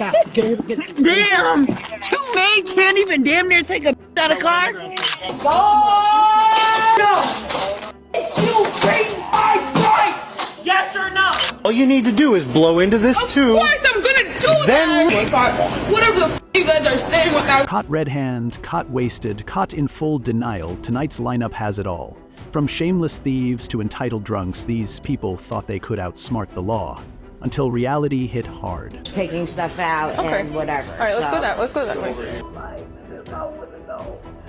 Stop. Damn! Two men can't even damn near take a out of car? No! It's you bring my rights! Yes or no? All you need to do is blow into this too. Of course I'm gonna do that! Whatever the you guys are saying without— Caught red-handed, caught wasted, caught in full denial, tonight's lineup has it all. From shameless thieves to entitled drunks, these people thought they could outsmart the law. Until reality hit hard. Taking stuff out and whatever. All right, let's go that way.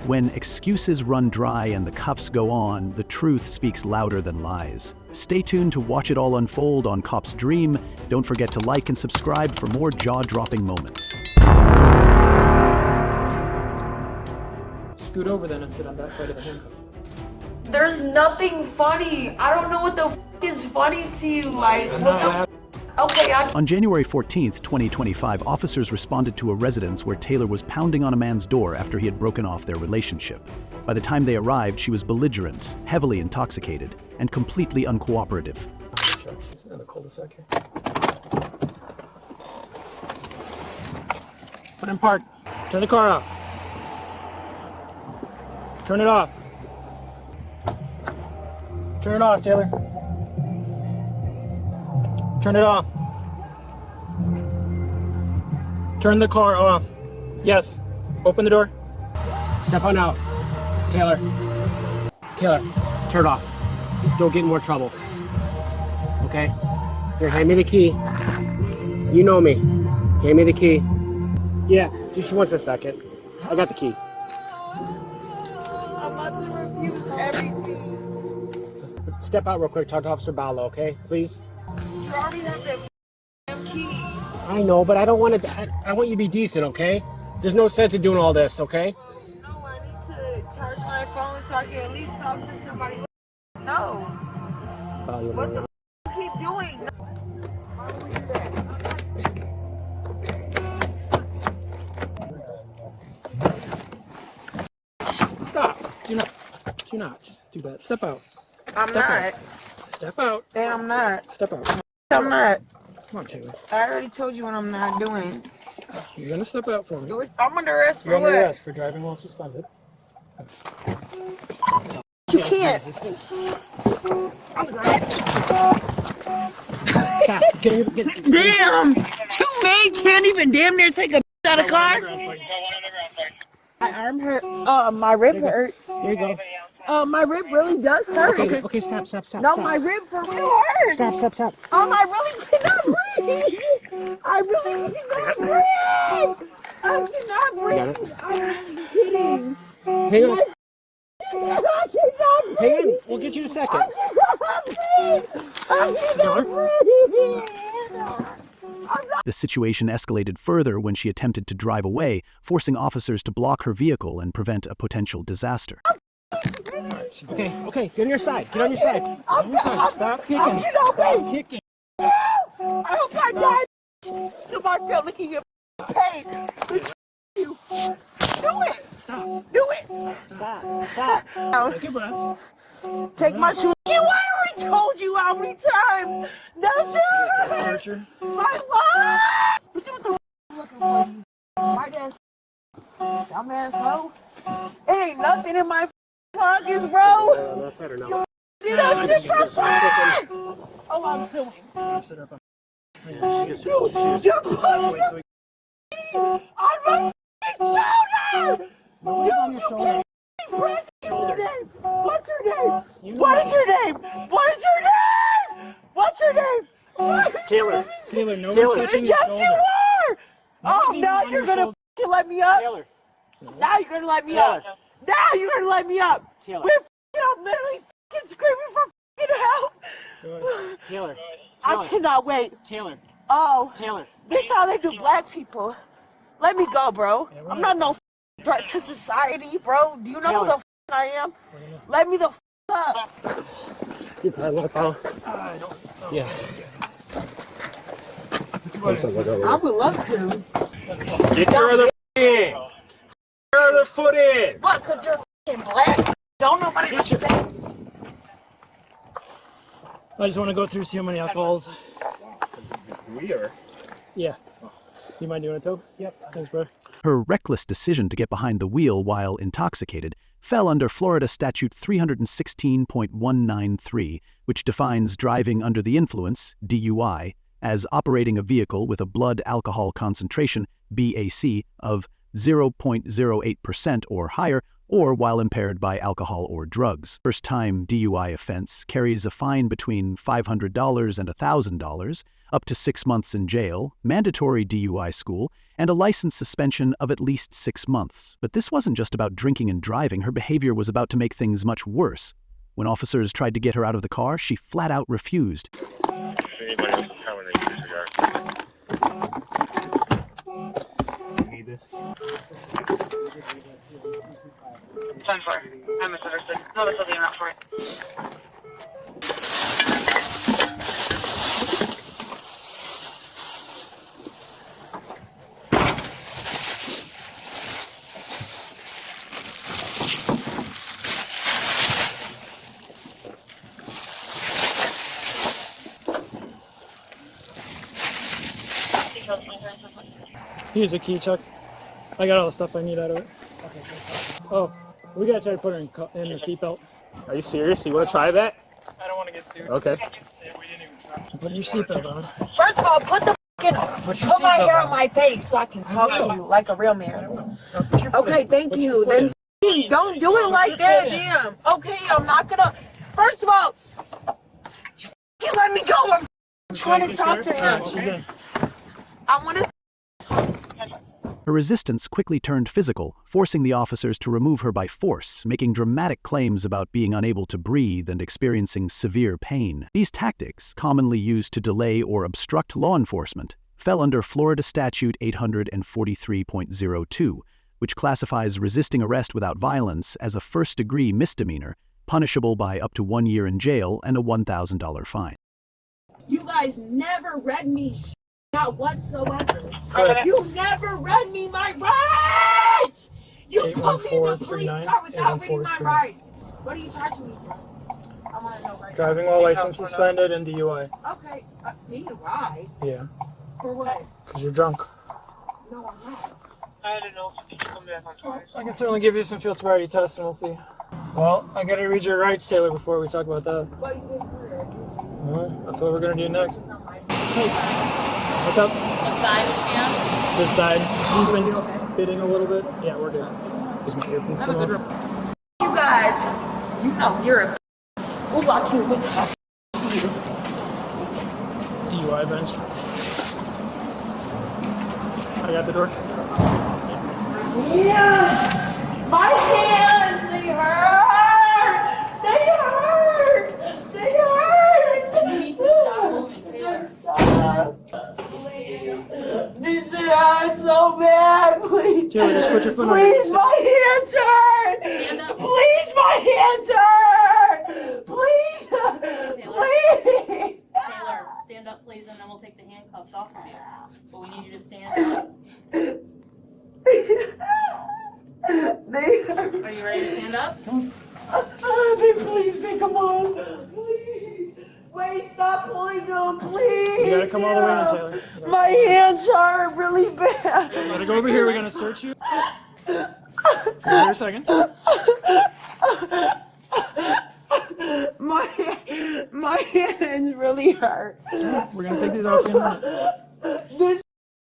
When excuses run dry and the cuffs go on, the truth speaks louder than lies. Stay tuned to watch it all unfold on Cop's Dream. Don't forget to like and subscribe for more jaw-dropping moments. Scoot over then and sit on that side of the handcuff. There's nothing funny. I don't know what the is funny to you. Like, okay, On January 14th, 2025, officers responded to a residence where Taylor was pounding on a man's door after he had broken off their relationship. By the time they arrived, she was belligerent, heavily intoxicated, and completely uncooperative. She's in the cul-de-sac here. Put in park. Turn the car off. Turn it off. Turn it off, Taylor. Turn it off. Turn the car off. Yes. Open the door. Step on out. Taylor. Taylor, turn it off. Don't get in more trouble. Okay? Here, hand me the key. You know me. Hand me the key. Yeah, just wants a second. I got the key. I'm about to refuse everything. Step out real quick. Talk to Officer Ballo, okay? Please. You already have that damn key. I know, but I don't want to. I want you to be decent, okay? There's no sense in doing all this, okay? No, I need to charge my phone so I can at least talk to somebody. No. What the you keep doing? Why would you do that? Stop. Do not do that. Step out. I'm Step not. out. Step out. Hey, I'm not. Step out. I'm not. Come on, Taylor. I already told you what I'm not doing. You're gonna step out for me. I'm under arrest for You're under what? arrest for driving while suspended. You can't. On the ground. Stop. Get damn! Two men can't even damn near take a out of car? My arm hurt. My rib hurts. There you go. My rib really does hurt. Okay, stop. No, my rib for real hurts. Stop. I really cannot breathe. I really cannot breathe. I cannot breathe. I'm kidding. Hang on. I cannot breathe. Hang on. We'll get you in a second. I cannot breathe. The situation escalated further when she attempted to drive away, forcing officers to block her vehicle and prevent a potential disaster. Okay. Get on your side. Get on your side. Stop kicking. Stop kicking. I hope I die. Somebody felt like you paid. You. Do it. Stop. Do it. Stop. Take a breath. Take my shoes. I already told you how many times. No, sir. Searcher. My life. Let's see what the you looking for. My ass. Dumbass hoe. It ain't nothing in my pockets, bro. That's better now. You know, just for fun. Oh, I'm so. Sit up. Dude, you're pushing on my shoulder. On your shoulder. What's her name? What's her name? What is her name? What is her name? What's her name? Taylor, no one's touching your shoulder. Yes, you are. Oh, now you're gonna f***ing let me up. Taylor. Now you're gonna let me up. Now you're gonna let me up. Taylor. We're f***ing up, literally f***ing screaming for f***ing help. Taylor. I cannot wait. Taylor. Oh, Taylor. this is how they do black people. Let me go, bro. I'm not no threat to society, bro. Do you know who the f I am? Let me the f up. You probably want to follow? Yeah. I would love to. Get your other in. Your other foot in. What? Because you're f***ing black? Don't nobody let you back. I just want to go through see how many alcohols. We are. Yeah. you mind doing a tow? Yep. Thanks, bro. Her reckless decision to get behind the wheel while intoxicated fell under Florida Statute 316.193, which defines driving under the influence, DUI, as operating a vehicle with a blood alcohol concentration, BAC, of 0.08% or higher, or while impaired by alcohol or drugs. First-time DUI offense carries a fine between $500 and $1,000, up to 6 months in jail, mandatory DUI school, and a license suspension of at least 6 months. But this wasn't just about drinking and driving. Her behavior was about to make things much worse. When officers tried to get her out of the car, she flat out refused. Anybody coming to use your You need this? 10-4. I misunderstood. No, this will be enough for it. Here's a key, Chuck. I got all the stuff I need out of it. Oh, we gotta try to put her in the seatbelt. Are you serious? You want to try that? I don't want to get sued. Okay. Put your seatbelt on. First of all, put my hair on my face so I can talk to you like a real man. Okay, thank you. Then don't do it like that, damn. Okay, I'm not gonna. First of all, you let me go. I'm trying to talk to him. She's in. I want to. Her resistance quickly turned physical, forcing the officers to remove her by force, making dramatic claims about being unable to breathe and experiencing severe pain. These tactics, commonly used to delay or obstruct law enforcement, fell under Florida Statute 843.02, which classifies resisting arrest without violence as a first-degree misdemeanor, punishable by up to 1 year in jail and a $1,000 fine. You guys never read me not whatsoever. You never read me my rights! You put me in the police car without reading my rights. What are you charging me for? I want to know right now. Driving while license suspended and DUI. Okay, DUI? Yeah. For what? Because you're drunk. No, I'm not. I don't know. Did you come back on twice? I can certainly give you some field sobriety tests and we'll see. Well, I gotta read your rights, Taylor, before we talk about that. Well, you didn't do that. Well, that's what we're gonna do next. Hey, what's up? What side was she on? This side. She's been spitting a little bit. Yeah, we're good. Is my earpiece come off? You guys, you know you're a. We'll lock you with you. DUI bench. I got the door. Yeah! My hands, they hurt! They hurt! They hurt! You need to stop moving, Taylor. This hurts so bad, please. Taylor, just put your foot on Please, my hands hurt! Stand up. Please, my hands hurt! Please! Please! Taylor, stand up, please, and then we'll take the handcuffs off of you. But we need you to stand up. They hurt. Are you ready to stand up? Please, they come on. Please. Wait, stop pulling them, please. You gotta come all the way in, Taylor. My hands hurt really bad. Gotta go over here. We're gonna search you. Come here a second. My hands really hurt. We're gonna take these off in a minute. This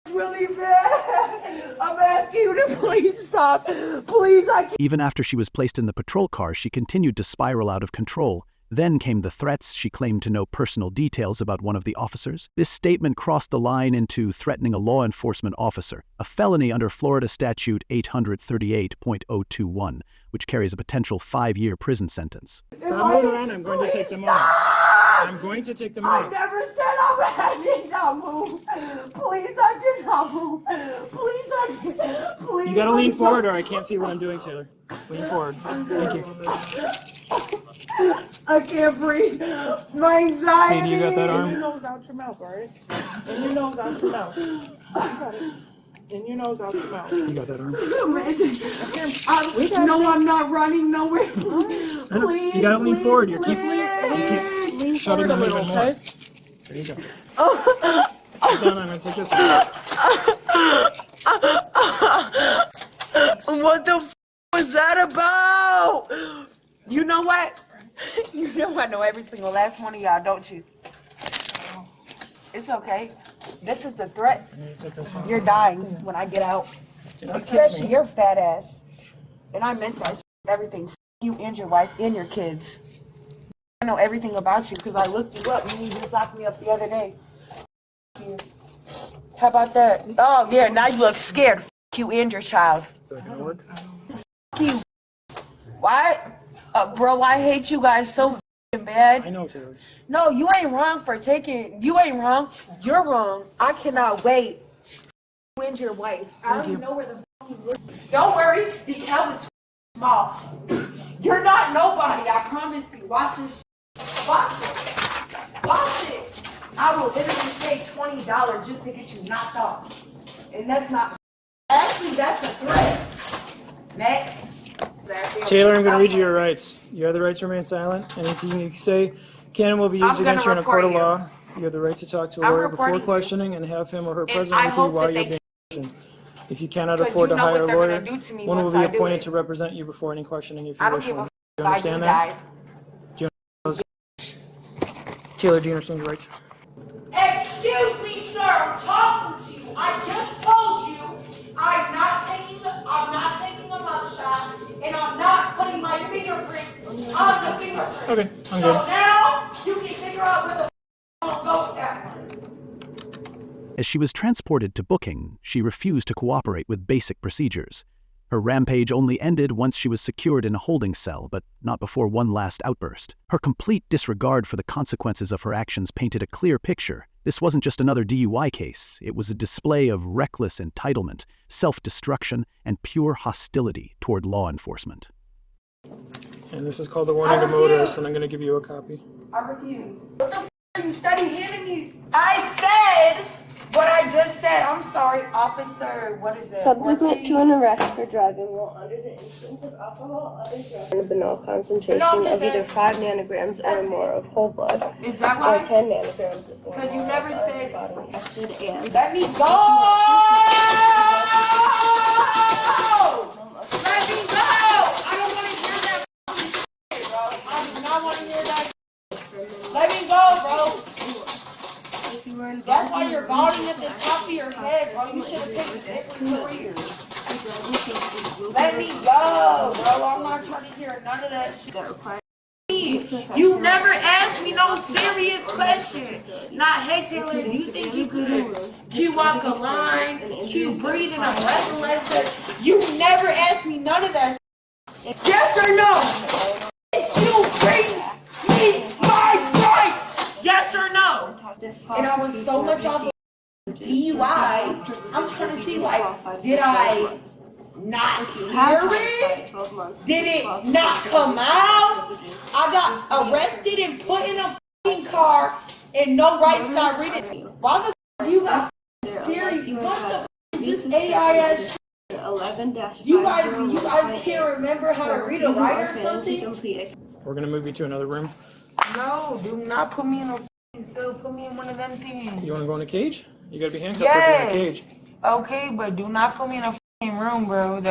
is really bad. I'm asking you to please stop. Please, I can't. Even after she was placed in the patrol car, she continued to spiral out of control. Then came the threats. She claimed to know personal details about one of the officers. This statement crossed the line into threatening a law enforcement officer, a felony under Florida Statute 838.021, which carries a potential 5-year prison sentence. Stop moving around. I'm going to take them off. I'm going to take them I off. never said I did not move. Please, I did not move. Please, I did. Please. You gotta lean forward or I can't see what I'm doing, Taylor. Lean forward. Thank you. I can't breathe. My anxiety. See, you got that arm? In your nose, out your mouth, alright? In your nose, out your mouth. You got it. In your nose, out your mouth. You got that arm. No, I'm not running nowhere. Please, you gotta lean forward. You keep shutting them even more. There you go. Sit down. I'm gonna take this one. What the was that about? You know what? You know I know every single last one of y'all, don't you? It's okay. This is the threat. You're dying when I get out. Especially your fat ass. And I meant that. Everything. You and your wife and your kids. I know everything about you because I looked you up and you just locked me up the other day. You. How about that? Oh, yeah, now you look scared. You and your child. Is that gonna work? You. Why? Bro, I hate you guys so bad. I know, Taylor. No, you ain't wrong for taking. You ain't wrong. You're wrong. I cannot wait. You and your wife. I don't even know where the you live. Don't worry. The account is small. You're not nobody. I promise you. Watch this. Watch it. Watch it. I will literally pay $20 just to get you knocked off. And that's not. Actually, that's a threat. Next. Taylor, I'm going to read you your rights. You have the right to remain silent. Anything you say can and will be used against you in a court of law. You have the right to talk to a lawyer before questioning and have him or her present with you while you're being questioned. If you cannot afford to hire a lawyer, one will be appointed to represent you before any questioning if you wish one. Do you understand that? Taylor, do you understand your rights? Excuse me, sir. I'm talking to you. I just told you I'm not taking a mugshot, and I'm not putting my fingerprints on the fingerprint. Okay, I'm so good. now you can figure out where the I'll go with that one. As she was transported to booking, she refused to cooperate with basic procedures. Her rampage only ended once she was secured in a holding cell, but not before one last outburst. Her complete disregard for the consequences of her actions painted a clear picture. This wasn't just another DUI case. It was a display of reckless entitlement, self-destruction, and pure hostility toward law enforcement. And this is called the warning to motorists, and I'm going to give you a copy. I refuse. What the f*** are you studying handing me? I said what I just said. I'm sorry, officer. What is it? Subsequent to an arrest for driving while under the influence of alcohol, other drugs, and a banal concentration of either 5 nanograms or more of whole blood, is that right? or 10 nanograms of because you never said. and Let me go! Let me go! I don't want to hear that shit, bro. I do not want to hear that shit. Let me go, bro. That's why you're balding at the top of your head, bro. You should have picked a different career. Let me go, bro. I'm not trying to hear none of that shit. You never asked me no serious question. Not, hey Taylor, do you think you could walk a line, breathe in a breathless? You never asked me none of that shit. Yes or no? Did you bring me my rights? Yes or no? And I was so much off of DUI. I'm trying to see, like, did I not hear it? Did it not come out? I got arrested and put in a f***ing car and no rights got written. Why the f*** you got serious? What the f*** is this AI shit? You guys can't remember how to read a write or something? We're going to move you to another room. No, do not put me in a f***ing cell. Put me in one of them things. You want to go in a cage? You got to be handcuffed if you're in a cage. Okay, but do not put me in a f***ing room, bro.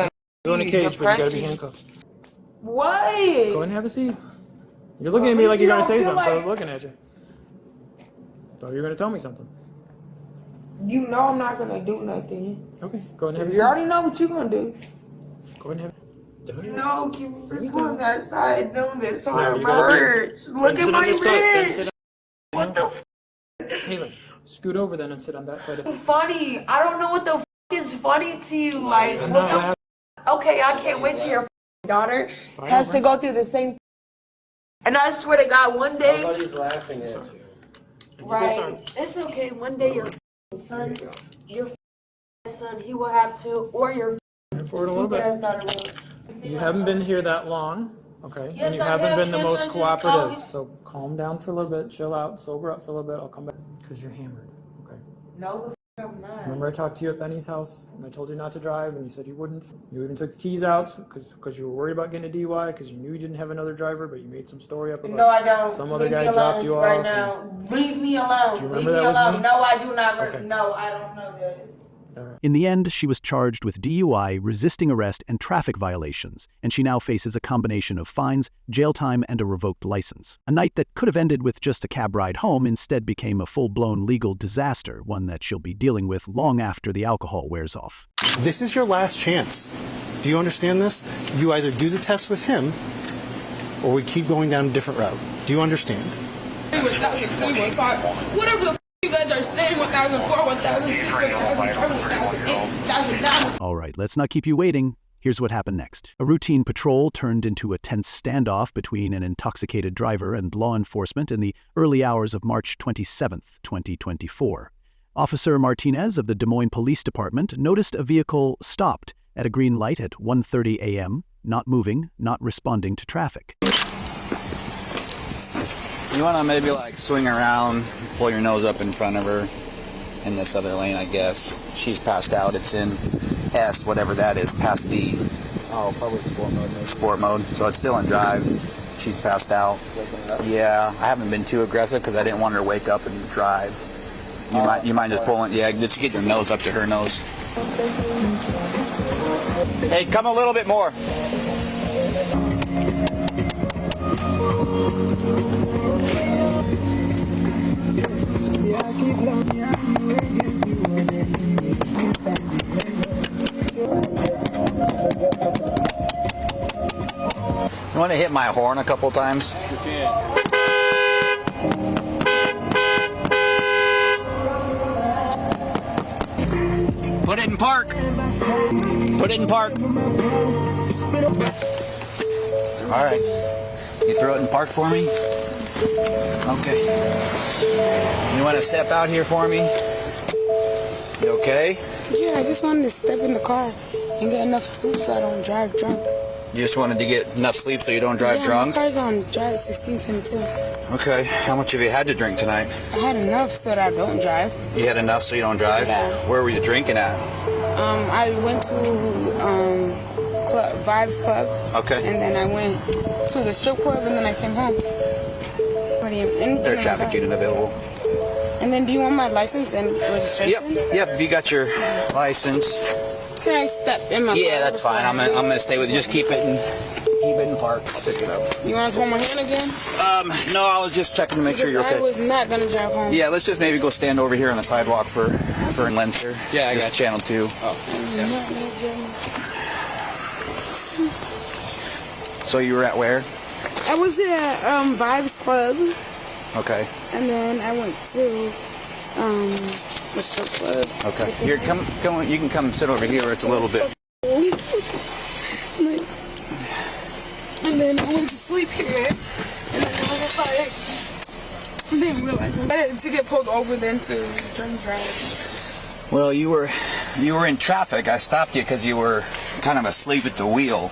Go in a cage, but you got to be handcuffed. What? Go ahead and have a seat. You're looking at me like you're going to say something, so I was looking at you. Thought you were going to tell me something. You know I'm not going to do nothing. Okay, go ahead and have a seat. You already know what you're going to do. Go ahead and have No, keep me just on that side doing this. So There, it you gotta hurts. Look at my wrist. What the f***? Taylor, scoot over then and sit on that side of Funny. I don't know what the f*** is funny to you. Like, what the f***? Okay, I can't wait till your f***ing daughter has to go through the same. And I swear to God, one day. Nobody's laughing at you. Right. It's okay. One day your son, your son, he will have to, or your forward a little bit. daughter will. You haven't been here that long, okay? Yes, and you I haven't have. been the Can't most I just cooperative. call So calm down for a little bit, chill out, sober up for a little bit. I'll come back because you're hammered, okay? No, the f*** I'm not. Remember I talked to you at Benny's house and I told you not to drive and you said you wouldn't. You even took the keys out because you were worried about getting a DUI because you knew you didn't have another driver, but you made some story up about No, I don't. some other Leave guy me dropped you right off. now. Leave me alone. Do you Leave remember me that was alone. me? No, I do not. Okay. No, I don't know this. In the end, she was charged with DUI, resisting arrest, and traffic violations, and she now faces a combination of fines, jail time, and a revoked license. A night that could have ended with just a cab ride home instead became a full-blown legal disaster, one that she'll be dealing with long after the alcohol wears off. This is your last chance. Do you understand this? You either do the test with him, or we keep going down a different route. Do you understand? 1,003, 1,500. Whatever the f you guys are saying, 1,004, 1,006, 1,007, 1,008, 1,009. All right, let's not keep you waiting. Here's what happened next. A routine patrol turned into a tense standoff between an intoxicated driver and law enforcement in the early hours of March 27, 2024. Officer Martinez of the Des Moines Police Department noticed a vehicle stopped at a green light at 1:30 a.m., not moving, not responding to traffic. You want to maybe like swing around, pull your nose up in front of her in this other lane, I guess. She's passed out. It's in S, whatever that is, past D. Oh, probably sport mode. Maybe. Sport mode. So it's still in drive. She's passed out. Yeah, I haven't been too aggressive because I didn't want her to wake up and drive. You mind just pulling? Yeah, just get your nose up to her nose. Hey, come a little bit more. You want to hit my horn a couple times? Put it in park. Put it in park. All right. You throw it in park for me? Okay. You want to step out here for me? You okay? Yeah, I just wanted to step in the car and get enough sleep so I don't drive drunk. You just wanted to get enough sleep so you don't drive drunk? My car's on drive 1622. Okay. How much have you had to drink tonight? I had enough so that I don't drive. You had enough so you don't drive? Yeah. Where were you drinking at? I went to Vibes Clubs. Okay. And then I went to the strip club and then I came home. There's a traffic unit available. And then do you want my license and registration? Yep. If you got your license. Can I step in my car? Yeah, that's fine. I'm gonna stay with you. Just keep it in park. I'll pick it up. You want to hold my hand again? No, I was just checking to make sure you're okay. I was not gonna drive home. Yeah, let's just maybe go stand over here on the sidewalk for Lenser. Yeah, I got channel 2. Oh. Yeah. So you were at where? I was at Vibes Club. Okay. And then I went to the strip club. Okay. Here, come. You can come sit over here where it's a little bit. And then I went to sleep here. And then I was like, I didn't realize I had to get pulled over then to drink drive. Well, you were in traffic. I stopped you because you were kind of asleep at the wheel.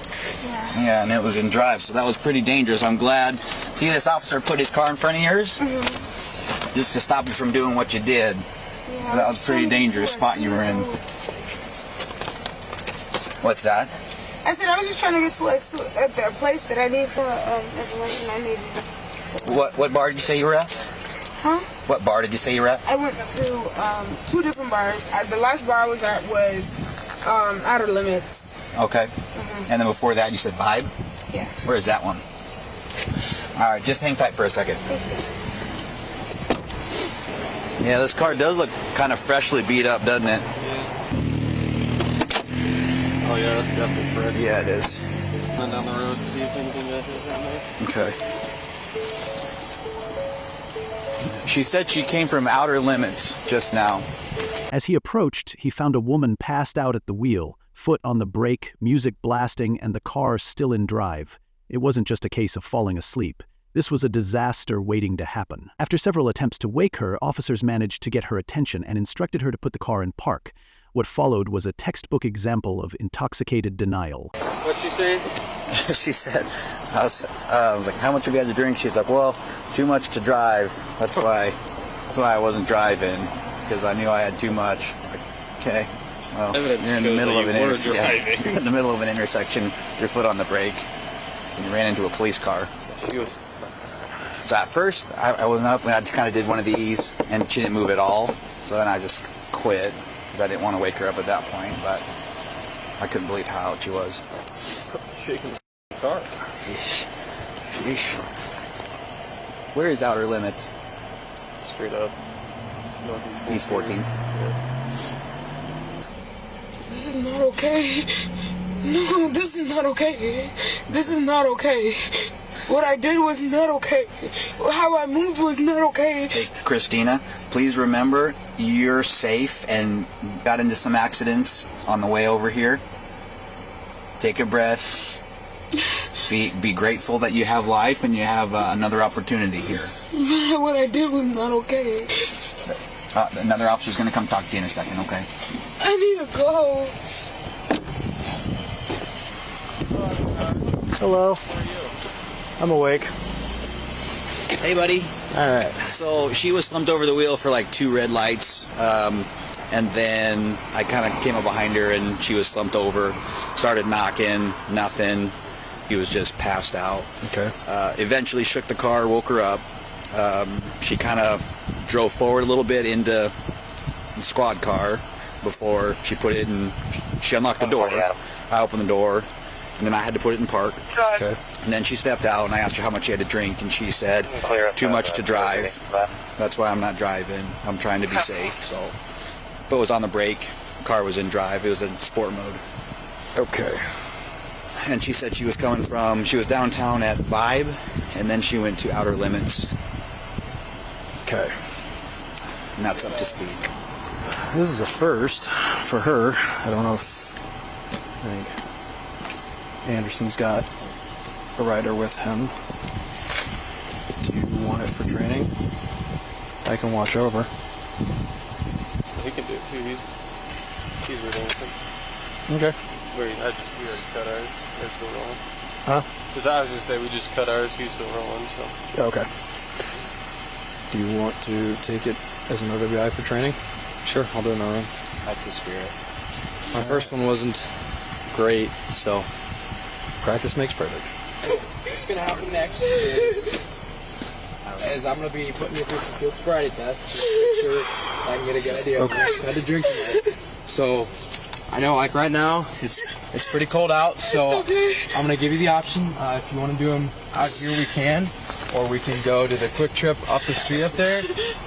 Yeah, and it was in drive, so that was pretty dangerous. I'm glad. See, this officer put his car in front of yours just to stop you from doing what you did. Yeah, that was a pretty dangerous spot you were in. What's that? I said I was just trying to get to a place that I need to information I needed. What bar did you say you were at? Huh? What bar did you say you were at? I went to 2 different bars. The last bar I was at was Outer Limits. Okay. And then before that, you said Vibe? Yeah. Where is that one? All right, just hang tight for a second. Yeah, this car does look kind of freshly beat up, doesn't it? Oh yeah, that's definitely fresh. Yeah, it is. Run down the road, see if anything got hit down there. Okay. She said she came from Outer Limits just now. As he approached, he found a woman passed out at the wheel, foot on the brake, music blasting, and the car still in drive. It wasn't just a case of falling asleep. This was a disaster waiting to happen. After several attempts to wake her, officers managed to get her attention and instructed her to put the car in park. What followed was a textbook example of intoxicated denial. What's she saying? She said, I was like, how much have you had to drink? She's like, well, too much to drive. That's why I wasn't driving, because I knew I had too much. I was like, okay. Well, you're in the middle of an intersection. In the middle of an intersection, your foot on the brake, and you ran into a police car. She was. So at first, I wasn't up, and I just kind of did one of these, and she didn't move at all. So then I just quit. 'cause I didn't want to wake her up at that point, but I couldn't believe how out she was. Shaking the car. Yeesh. Yeesh. Where is Outer Limits? Straight up. Northeast. East 14th. This is not okay. No, this is not okay. This is not okay. What I did was not okay. How I moved was not okay. Hey, Christina, please remember you're safe and got into some accidents on the way over here. Take a breath. Be grateful that you have life and you have another opportunity here. What I did was not okay. Another officer's going to come talk to you in a second, okay? I need to go. Hello. I'm awake. Hey, buddy. All right. So she was slumped over the wheel for like 2 red lights, and then I kind of came up behind her and she was slumped over, started knocking, nothing. He was just passed out. Okay. Eventually shook the car, woke her up. She kind of drove forward a little bit into the squad car before she put it in. She unlocked the door. I opened the door, and then I had to put it in park. Okay. And then she stepped out, and I asked her how much she had to drink, and she said, too much to drive. That's why I'm not driving. I'm trying to be safe. So if it was on the brake, the car was in drive. It was in sport mode. Okay. And she said she was downtown at Vibe, and then she went to Outer Limits. Okay. And that's up to speed. This is a first for her. I don't know if Anderson's got a rider with him. Do you want it for training? I can watch over. He can do it too. He's relentless. Okay. We already cut ours. They're still rolling. Huh? Because I was going to say we just cut ours. He's still rolling. So. Okay. Do you want to take it as an OWI for training? Sure, I'll do another one. That's the spirit. My first one wasn't great, so practice makes perfect. What's going to happen next is I'm going to be putting you through some field sobriety tests to make sure I can get a good idea of how to drink tonight. So I know, like right now, it's pretty cold out, so I'm going to give you the option. If you want to do them out here, we can. Or we can go to the quick trip up the street up there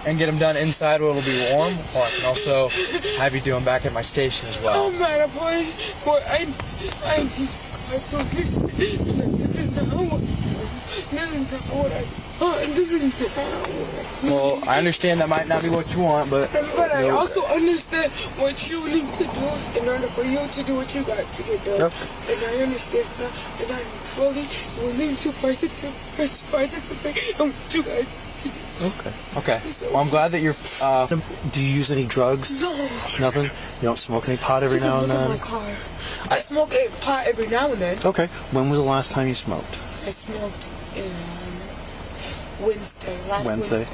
and get them done inside where it'll be warm. Or I can also have you do them back at my station as well. Oh my boy, I told this is not what I this is not what Well, I understand that might not be what you want, but I also understand what you need to do in order for you to do what you got to get done. Yep. And I understand that, and I'm fully willing to participate in what you guys to do. Okay. Well, I'm glad that you're. Do you use any drugs? No. Nothing? You don't smoke any pot every now and Look at then? my car. I smoke a pot every now and then. Okay. When was the last time you smoked? I smoked last Wednesday.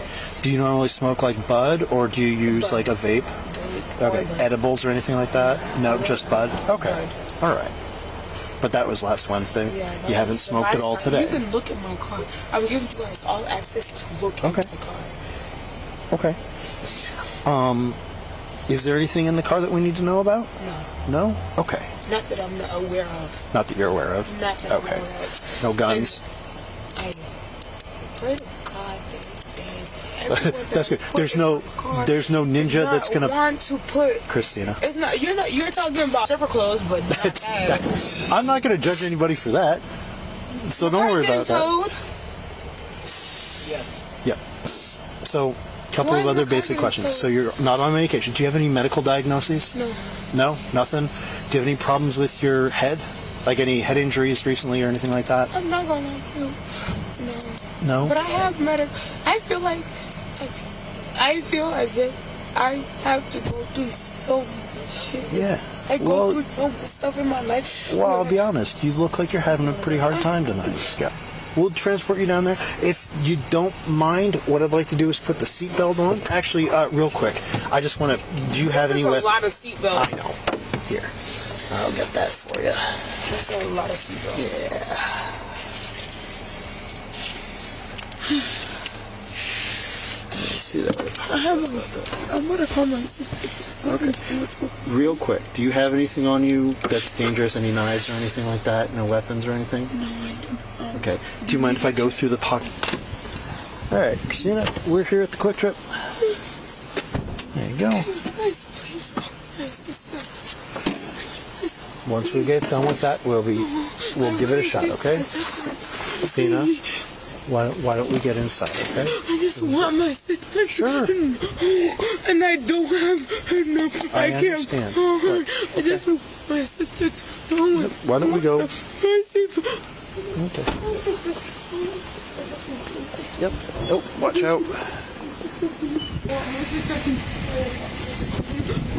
Do you normally smoke like bud, or do you use like a vape? Okay. Edibles or anything like that? No, just bud? Okay. All right. But that was last Wednesday. Yeah, you haven't smoked at all today? You can look at my car. I'm giving you guys all access to look at the car. Okay. Is there anything in the car that we need to know about? No. No? Okay. Not that I'm not aware of. Not that you're aware of? Not that I'm aware of. No guns? I pray to God that that's good. There's no ninja that's gonna want to put Christina. It's not you're talking about stripper clothes, but not I'm not gonna judge anybody for that. So don't worry about that. Yes. Yep. So a couple of other basic questions. So you're not on medication. Do you have any medical diagnoses? No. No? Nothing? Do you have any problems with your head? Like any head injuries recently or anything like that? I'm not gonna do. No. But I have I feel as if I have to go through so much shit. Yeah. I go through so much stuff in my life. Well, I'll be honest. You look like you're having a pretty hard time tonight. Yeah. We'll transport you down there. If you don't mind, what I'd like to do is put the seatbelt on. Actually, real quick, I just want to. Do you have any? There's a lot of seatbelt. I know. Here, I'll get that for you. There's a lot of seatbelt. Yeah. see that. I have my phone. I'm gonna call my sister. Okay. Real quick, do you have anything on you that's dangerous? Any knives or anything like that? No weapons or anything? No, I don't. Okay. Do you mind if I go through the pocket? All right, Christina, we're here at the Quick Trip. There you go. Guys, please call my sister. Once we get done with that, we'll give it a shot, okay? Christina, why don't we get inside, okay? I just want my sister. Sure. And I don't have her number. I can't understand. call her. Okay. I just want my sister to know. Why don't we go? Mercy. Okay. Yep. Oh, watch out.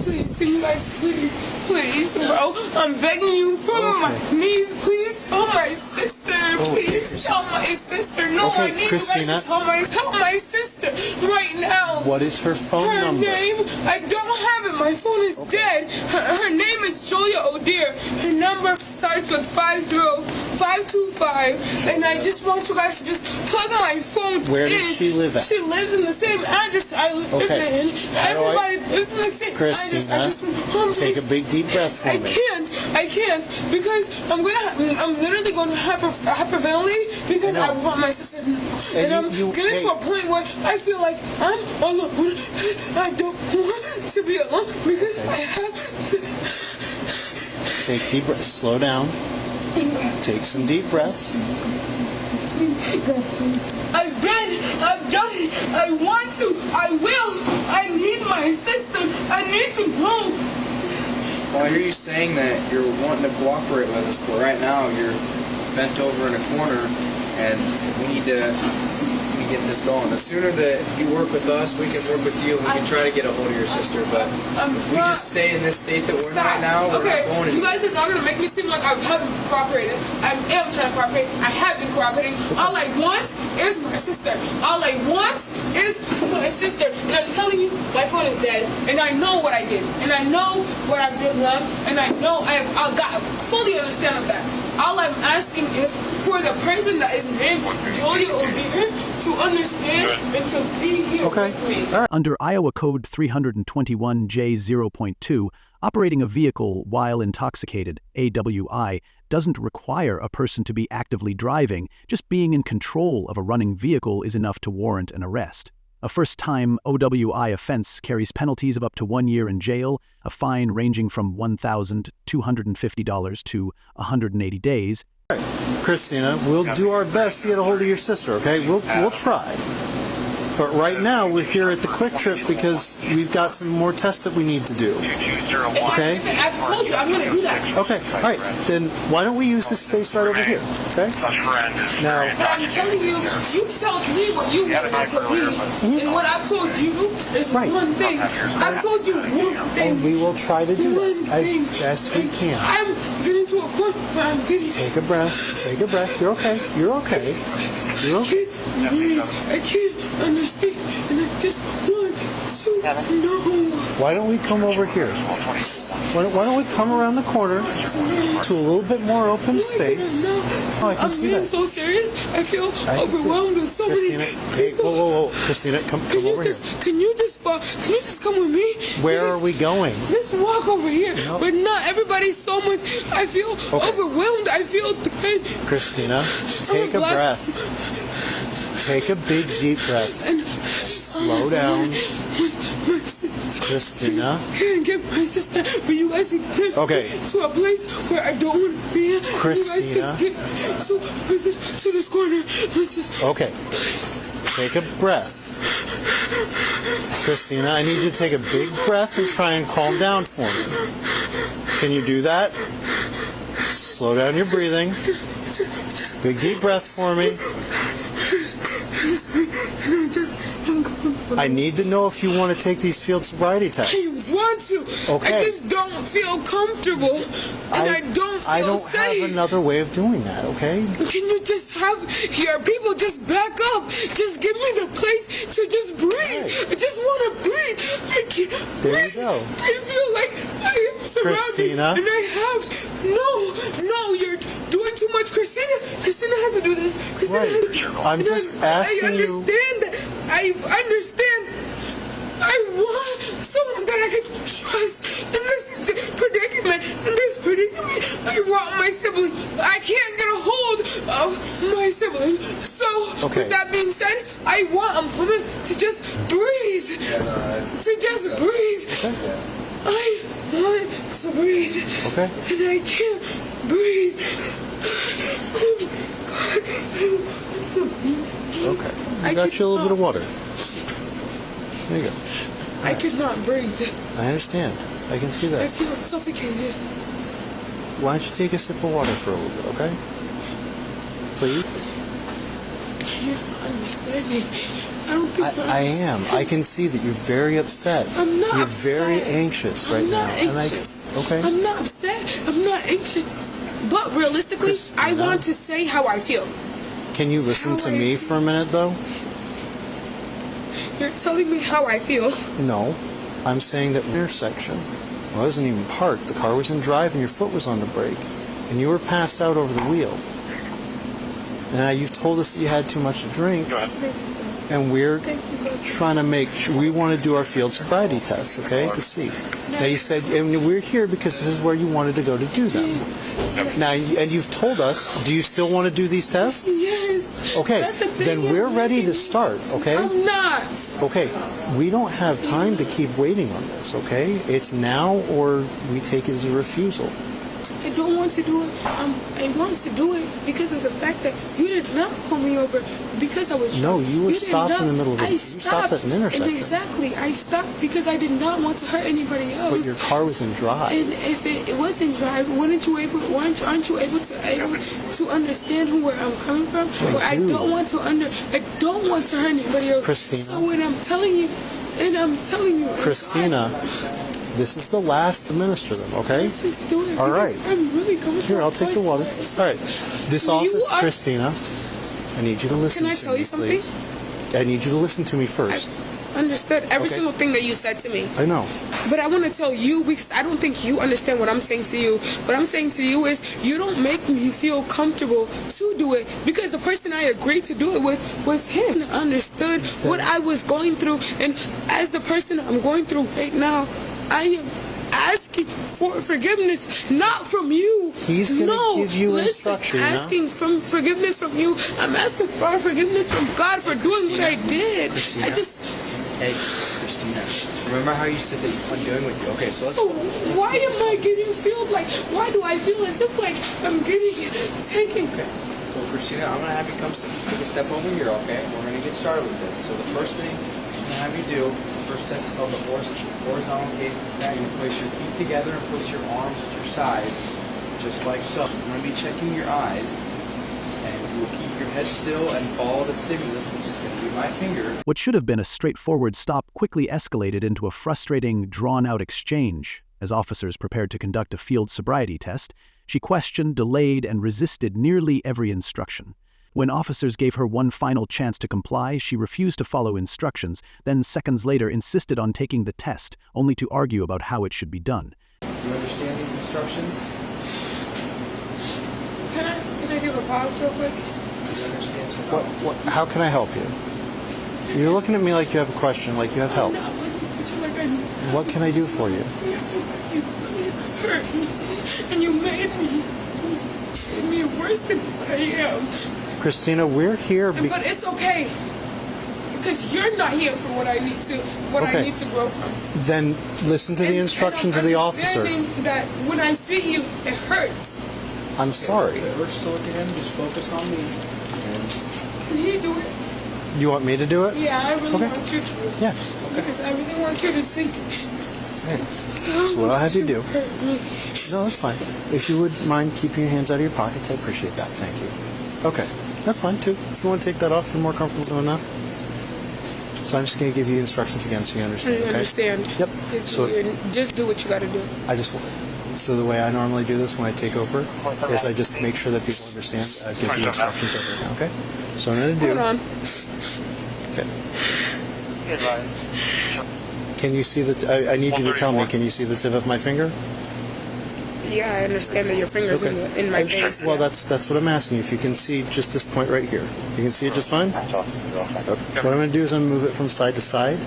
Please, can you guys please, bro, I'm begging you from my knees, please tell my sister, please tell my sister. No, I need Christina. you guys to tell my sister right now. What is her phone number? Her name, I don't have it, my phone is dead. Her name is Julia O'Dear. Her number starts with 50525, and I just want you guys to just plug my phone Where in. does she live at? She lives in the same address I live in. Everybody lives in the same address. Take a big deep breath for me. I can't, because I'm literally going to hyperventilate because I want my sister. And I'm getting to a point where I feel like I'm alone. I don't want to be alone because I have. Take deep breaths. Slow down. Take some deep breaths. I've done it. I want to. I will. I need my sister. I need to know. Well, I hear you saying that you're wanting to cooperate with us, but right now you're bent over in a corner, and we need to get this going. The sooner that you work with us, we can work with you, and we can try to get a hold of your sister. But if we just stay in this state that we're in right now, we're not going to. You guys are not going to make me seem like I haven't cooperated. I am trying to cooperate. I have been cooperating. All I want is my sister. All I want is my sister. And I'm telling you, my phone is dead. And I know what I did. And I know what I've done wrong. And I know I fully understand of that. All I'm asking is for the person that is named Julia O'Dear to understand and to be here with me. Under Iowa Code 321J0.2, operating a vehicle while intoxicated, AWI, doesn't require a person to be actively driving. Just being in control of a running vehicle is enough to warrant an arrest. A first-time OWI offense carries penalties of up to 1 year in jail, a fine ranging from $1,250 to 180 days. Christina, we'll do our best to get a hold of your sister, okay? We'll try. But right now, we're here at the Quick Trip because we've got some more tests that we need to do. Okay? I've told you I'm going to do that. Okay, all right. Then why don't we use this space right over here, okay? Now, but I'm telling you, you've told me what you want for me. And what I've told you is one thing. I've told you one thing. And we will try to do it as best we can. I'm getting to a point where I'm getting... Take a breath. Take a breath. You're okay. You're okay. You're okay. I can't understand. And I just want to know. Why don't we come over here? Why don't we come around the corner to a little bit more open space? Oh, I can see that. I'm being so serious. I feel overwhelmed with so many people. Whoa. Christina, come over here. Can you just come with me? Where are we going? Just walk over here. No. But not everybody's so much. I feel overwhelmed. I feel pain. Christina, take a breath. Take a big deep breath. Slow down. Christina. I can't get my sister, but you guys can get to a place where I don't want to be. Christina. You guys can get to this corner. Okay. Take a breath. Christina, I need you to take a big breath and try and calm down for me. Can you do that? Slow down your breathing. Big deep breath for me. I need to know if you want to take these field sobriety tests. I want to. Okay. I just don't feel comfortable, and I don't feel I don't safe. have another way of doing that, okay? Can you just have your people just back up? Just give me the place to just breathe. I just want to breathe. I can't breathe. You go. I feel like I am surrounded, Christina. and I have no. You're doing too much, Christina. Christina has to do this. Christina has to. I'm just asking you. I understand that. I understand I can trust in this predicament. I want my sibling. I can't get a hold of my sibling. So, with that being said, I want a woman to just breathe. I want to breathe. Okay. And I can't breathe. Oh my God. Okay. I got you a little bit of water. There you go. I cannot breathe. I understand. I can see that. I feel suffocated. Why don't you take a sip of water for a little bit, okay? Please? You're not understanding. I don't think I am. I can see that you're very upset. I'm not You're upset. very anxious right now. I'm not anxious. Okay. I'm not upset. I'm not anxious. But realistically, Christina, I want to say how I feel. Can you listen to me for a minute, though? You're telling me how I feel. No. I'm saying that intersection wasn't even parked. The car was in drive and your foot was on the brake. And you were passed out over the wheel. Now, you've told us that you had too much to drink. And we're trying to make sure, we want to do our field sobriety tests, okay, to see. Now, you said, and we're here because this is where you wanted to go to do them. Now, and you've told us, do you still want to do these tests? Yes. Okay, then we're ready to start, okay? I'm not. Okay, we don't have time to keep waiting on this, okay? It's now or we take it as a refusal. I don't want to do it. I want to do it because of the fact that you did not pull me over because I was drunk. No, you were stopped in the middle of the... You stopped at an intersection. And exactly. I stopped because I did not want to hurt anybody else. But your car was in drive. And if it was in drive, aren't you able to understand where I'm coming from? I don't want to hurt anybody else. Christina. So when I'm telling you, Christina, this is the last to administer them, okay? Let's just do it. All right. I'm really going Here, I'll take the water. All right. This office, Christina, I need you to listen to me. Can I tell you something? Please. I need you to listen to me first. I understood every single thing that you said to me. I know. But I want to tell you, because I don't think you understand what I'm saying to you. What I'm saying to you is you don't make me feel comfortable to do it because the person I agreed to do it with was him. I understood what I was going through. And as the person I'm going through right now, I am asking for forgiveness, not from you. He's going to give you instruction. Asking for forgiveness from you. I'm asking for forgiveness from God for doing what I did. Christina. Hey, Christina, remember how you said that I'm doing with you? Okay, so let's... Why am I getting feel like, why do I feel as if like I'm getting taken? Okay, well, Christina, I'm going to have you come take a step over here, okay? We're going to get started with this. So the first thing I'm going to have you do, the first test is called the horizontal gaze and stack. You're going to place your feet together and place your arms at your sides, just like so. I'm going to be checking your eyes. You will keep your head still and follow the stimulus, which is going to be my finger. What should have been a straightforward stop quickly escalated into a frustrating, drawn-out exchange. As officers prepared to conduct a field sobriety test, she questioned, delayed, and resisted nearly every instruction. When officers gave her one final chance to comply, she refused to follow instructions, then seconds later insisted on taking the test, only to argue about how it should be done. Do you understand these instructions? Can I give a pause real quick? How can I help you? You're looking at me like you have a question, like you have help. What can I do for you? You hurt me, and you made me worse than what I am. Christina, we're here. But it's okay, because you're not here for what I need to grow from. Then listen to the instructions of the officer. That when I see you, it hurts. I'm sorry. If it hurts to look at him, just focus on me. Can he do it? You want me to do it? Yeah, I really want you to. Yeah. Because I really want you to see. So what I'll have you do. No, that's fine. If you would mind keeping your hands out of your pockets, I appreciate that. Thank you. Okay. That's fine, too. If you want to take that off, you're more comfortable doing that. So I'm just going to give you instructions again so you understand, okay? I understand. Yep. Just do what you got to do. So the way I normally do this when I take over is I just make sure that people understand, give the instructions over, okay? So I'm going to do... Hold on. Okay. Can you see the... I need you to tell me, can you see the tip of my finger? Yeah, I understand that your finger's in my face. Well, that's what I'm asking you. If you can see just this point right here. You can see it just fine? Okay. What I'm going to do is I'm going to move it from side to side.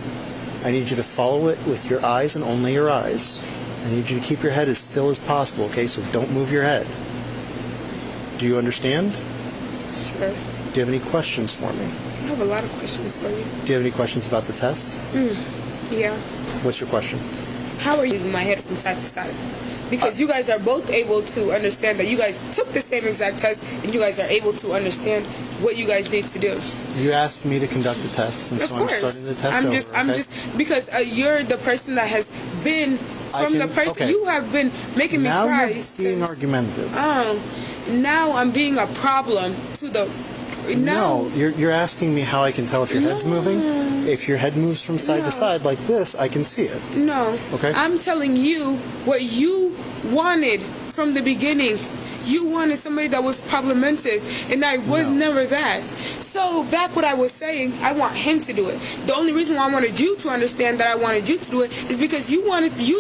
I need you to follow it with your eyes and only your eyes. I need you to keep your head as still as possible, okay? So don't move your head. Do you understand? Sure. Do you have any questions for me? I have a lot of questions for you. Do you have any questions about the test? Yeah. What's your question? How are you moving my head from side to side? Because you guys are both able to understand that you guys took the same exact test, and you guys are able to understand what you guys need to do. You asked me to conduct the test, and Of so course. I'm starting the test I'm just because you're the person that has been okay. you have been making me now cry. You're being argumentative. Now I'm being a problem to the. No, you're asking me how I can tell if your head's moving. If your head moves from side to side like this, I can see it. No. Okay. I'm telling you what you wanted from the beginning. You wanted somebody that was problematic, and I was never that. So back what I was saying, I want him to do it. The only reason why I wanted you to understand that I wanted you to do it is because you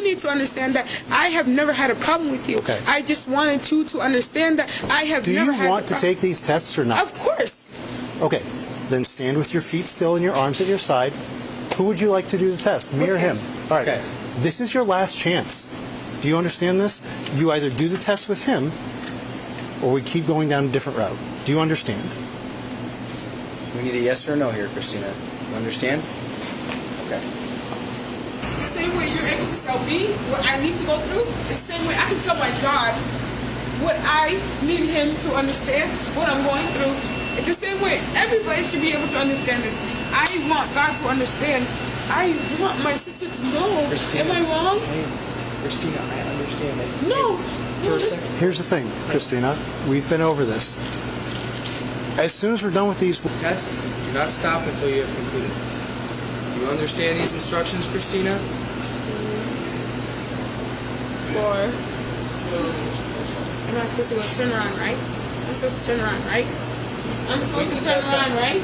need to understand that I have never had a problem with you. Okay. I just wanted you to understand that I have never had a problem. Do you want to take these tests or not? Of course. Okay. Then stand with your feet still and your arms at your side. Who would you like to do the test, me or him? All right. Okay. This is your last chance. Do you understand this? You either do the test with him, or we keep going down a different route. Do you understand? We need a yes or a no here, Christina. You understand? Okay. The same way you're able to tell me what I need to go through, the same way I can tell my God what I need him to understand, what I'm going through. The same way everybody should be able to understand this. I want God to understand. I want my sister to know. Christina, am I wrong? Christina, I understand that. No. For a second. Here's the thing, Christina. We've been over this. As soon as we're done with these tests, do not stop until you have concluded this. Do you understand these instructions, Christina? Or am I supposed to go turn around, right? I'm supposed to turn around, right? I'm supposed to turn around, right?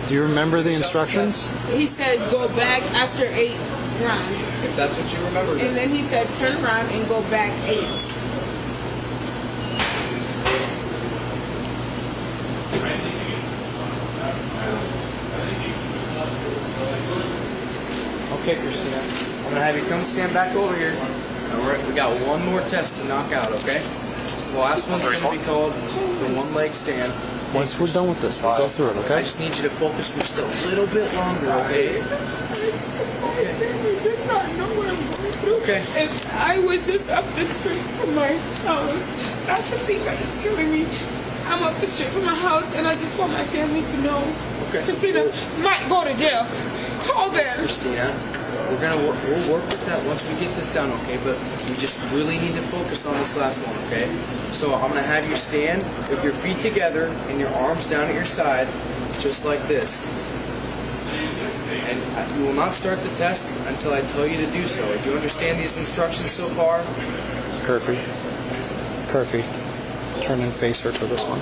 Do you remember the instructions? He said go back after 8 rounds. If that's what you remember. And then he said turn around and go back 8. Okay, Christina. I'm going to have you come stand back over here. We got one more test to knock out, okay? So the last one's going to be called the one-leg stand. Once we're done with this, we'll go through it, okay? I just need you to focus for just a little bit longer, okay? Okay. If I was just up the street from my house, that's the thing that is killing me. I'm up the street from my house, and I just want my family to know. Okay. Christina might go to jail. Call them. Christina, we'll work with that once we get this done, okay? But we just really need to focus on this last one, okay? So I'm gonna have you stand with your feet together and your arms down at your side, just like this. And you will not start the test until I tell you to do so. Do you understand these instructions so far? Curfew. Turn and face her for this one.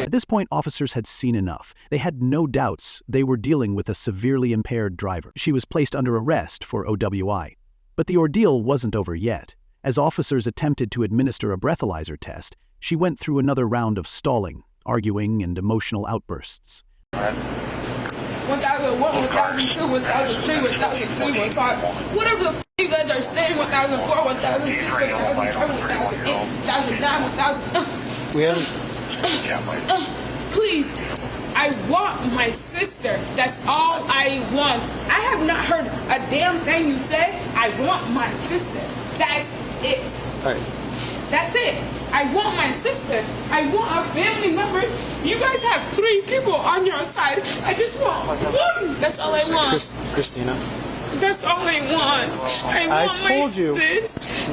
At this point, officers had seen enough. They had no doubts they were dealing with a severely impaired driver. She was placed under arrest for OWI. But the ordeal wasn't over yet. As officers attempted to administer a breathalyzer test, she went through another round of stalling, arguing, and emotional outbursts. 1001, 1002, 1003, 1003, 1005. Whatever the f you guys are saying, 1004, 1006, 1007, 1008, 1009, 1000. We haven't. Please, I want my sister. That's all I want. I have not heard a damn thing you said. I want my sister. That's it. All right. That's it. I want my sister. I want a family member. You guys have 3 people on your side. I just want one. That's all I want. Christina. That's all I want. I told you.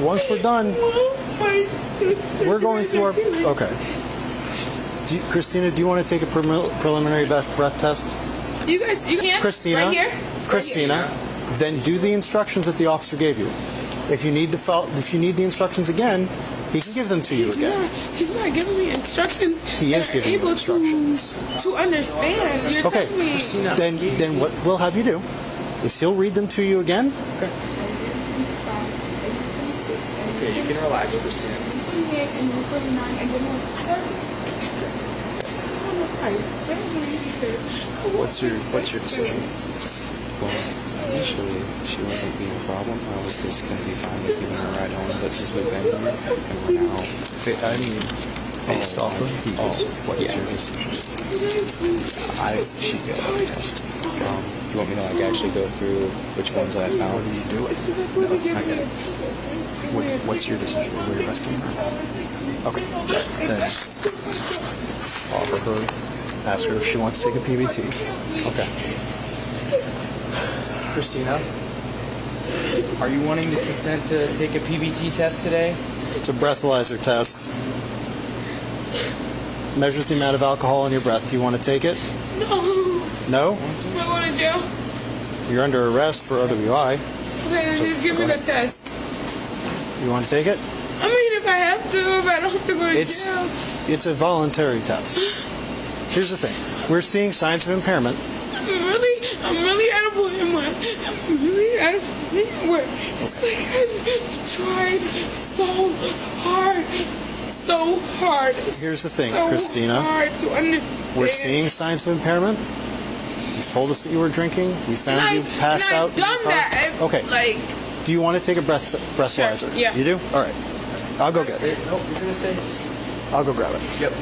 Once we're done, we're going through our. Okay. Christina, do you want to take a preliminary breath test? You guys, you can. Christina, right here. Christina, then do the instructions that the officer gave you. If you need the instructions again, he can give them to you again. He's not giving me instructions. He is giving you instructions. To understand. You're okay. telling me. Christina, then what we'll have you do is he'll read them to you again. Okay. Okay, you can relax, Christina. 28 and 29 and then 30. What's your decision? initially, she wasn't being a problem. I was just going to be fine with giving her a ride home, but since we've been here, and we're now... Based off of these, what is your decision? She failed the test. Do you want me to like actually go through which ones that I found? Do it. No, I get it. What's your decision? We're arresting her. Okay. Then offer her, ask her if she wants to take a PBT. Okay. Christina, are you wanting to consent to take a PBT test today? It's a breathalyzer test. Measures the amount of alcohol in your breath. Do you want to take it? No. No? Am I going to jail? You're under arrest for OWI. Okay, then just give me the test. You want to take it? I mean, if I have to, if I don't have to go to jail. It's a voluntary test. Here's the thing. We're seeing signs of impairment. I'm really at a point in my... I'm really at a point where it's like I've tried so hard. Here's the thing, so Christina. Hard to understand. We're seeing signs of impairment. You've told us that you were drinking. We found you passed out. I've done that. Okay. Do you want to take a breathalyzer? Sure, yeah. You do? All right. I'll go get it. Nope, you're going to stay. I'll go grab it. Yep.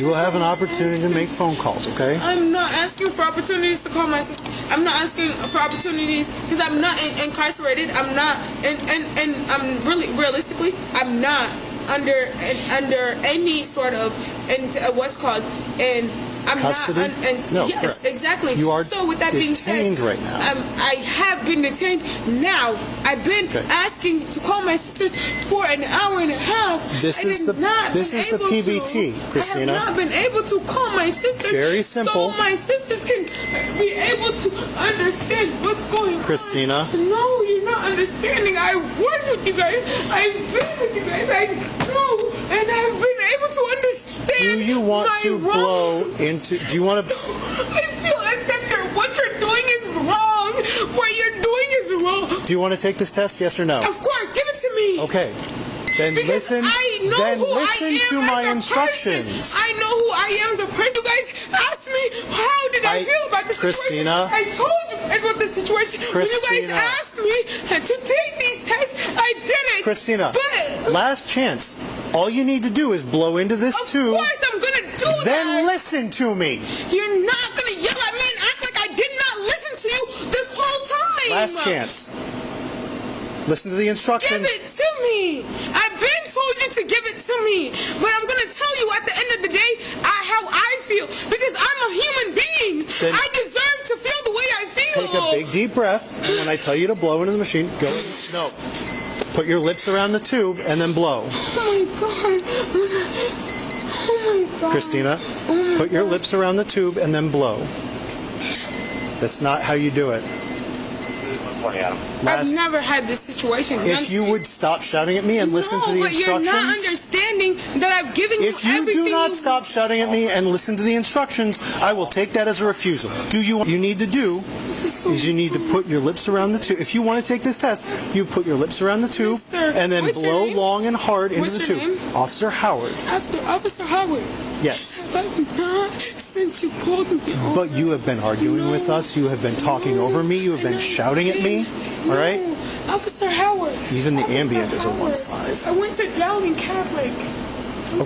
You will have an opportunity to make phone calls, okay? I'm not asking for opportunities to call my sister. I'm not asking for opportunities because I'm not incarcerated. I'm not, and I'm really, realistically, I'm not under any sort of what's called I'm custody? No, yes, correct. Exactly. You are so with that being said, detained right now. I have been detained. Now I've been asking to call my sisters for an hour and a half. This is the PBT, Christina. I have not been able to call my sisters. Very simple. So my sisters can be able to understand what's going on. Christina. No, you're not understanding. I work with you guys. I've been with you guys. I know, and I've been able to understand. Do you want to blow into? Do you want to? I feel as if what you're doing is wrong. What you're doing is wrong. Do you want to take this test? Yes or no? Of course, give it to me. Okay. Then because listen. I know then who listen I am to my as a instructions. Person. I know who I am as a person. You guys asked me how did I feel about this Christina, situation. I told you guys about the situation. When you guys asked me to take these tests, I did it. Christina, but last chance. All you need to do is blow into this tube. Of course I'm gonna do that. Then listen to me. You're not gonna yell at me and act like I did not listen to you this whole time. Last chance. Listen to the instructions. Give it to me. I've been told you to give it to me. But I'm going to tell you at the end of the day how I feel. Because I'm a human being. Then I deserve to feel the way I feel. Take a big deep breath. And when I tell you to blow into the machine, go. No. Put your lips around the tube and then blow. Oh my God. Oh my God. Christina, put your lips around the tube and then blow. That's not how you do it. I've never had this situation. If you would stop shouting at me and listen to the instructions. But you're not understanding that I've given you everything. If you do not stop shouting at me and listen to the instructions, I will take that as a refusal. You need to do is you need to put your lips around the tube. If you want to take this test, you put your lips around the tube and then blow long and hard into the tube. Officer Howard. Officer Howard. Yes. Not since you pulled me over. But you have been arguing with us. You have been talking over me. You have been shouting at me. All right? Officer Howard. Even the ambient is a 1.5. I went to Dowling Catholic.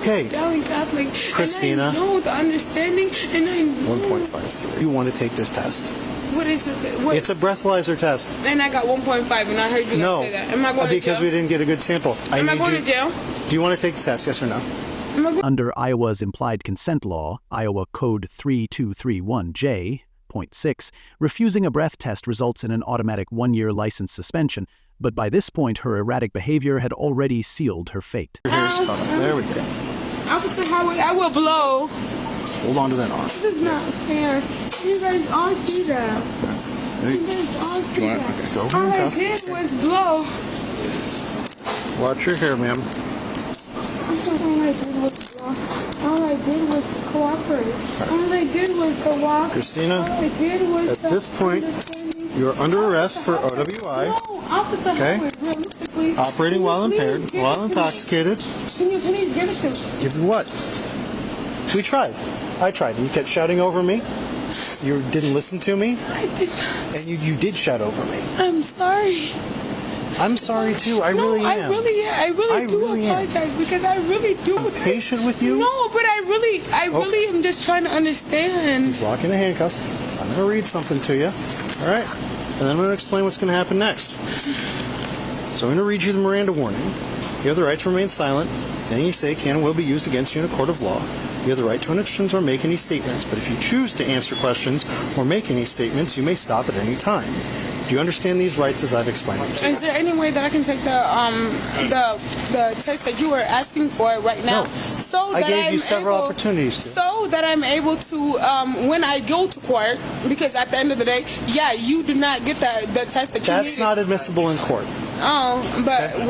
Okay. Dowling Catholic. Christina. And I know the understanding, and I know. 1.53. You want to take this test? What is it? It's a breathalyzer test. And I got 1.5, and I heard you guys say that. Am I going to jail? Because we didn't get a good sample. Am I going to jail? Do you want to take the test? Yes or no? Under Iowa's implied consent law, Iowa Code 3231J.6, refusing a breath test results in an automatic 1-year license suspension, but by this point her erratic behavior had already sealed her fate. There we go. Officer Howard, I will blow. Hold on to that arm. This is not fair. You guys all see that. You guys all see that. All I did was blow. Watch your hair, ma'am. All I did was cooperate. All I did was walk. Christina, all I did was at this point, you're under arrest for OWI. No, Officer Howard, realistically. Operating while impaired, while intoxicated. Can you please give it to me? Give you what? We tried. I tried. You kept shouting over me. You didn't listen to me? I did. And you did shout over me. I'm sorry. I'm sorry too. I really am. I really do apologize because I really do. I'm patient with you. No, but I really am just trying to understand. He's locking the handcuffs. I'm going to read something to you. All right? And then I'm going to explain what's going to happen next. So I'm going to read you the Miranda warning. You have the right to remain silent. Anything you say can and will be used against you in a court of law. You have the right to questions or make any statements, but if you choose to answer questions or make any statements, you may stop at any time. Do you understand these rights as I've explained them to you? Is there any way that I can take the test that you are asking for right now? No. So that I gave you several opportunities to. So that I'm able to, when I go to court, because at the end of the day, yeah, you do not get the test that you need. That's not admissible in court. Oh, but okay.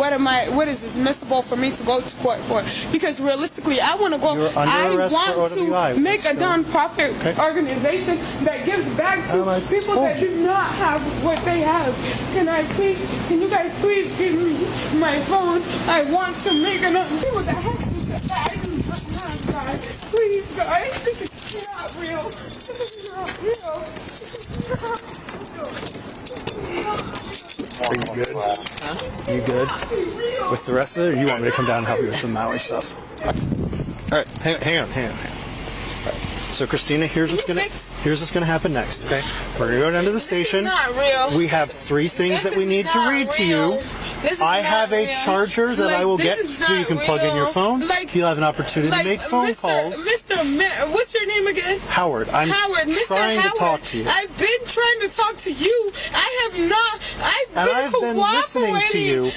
What is admissible for me to go to court for? Because realistically, I want to go. I want to make a non-profit organization that gives back to people that do not have what they have. Can you guys please give me my phone? I want to make a people that have guys. Please, guys, this is not real. This is not real. Are you good? Huh? You good with the rest of it, or you want me to come down and help you with some Maui stuff? All right, hang on. All right. So, Christina, here's what's gonna happen next. Okay, we're gonna go down to the station. This is not real. We have 3 things that we need to read to you. I have a charger that I will get so you can plug in your phone. You'll have an opportunity to make phone calls. What's your name again? Howard. I'm trying to talk to you. I've been trying to talk to you. I've been listening to you.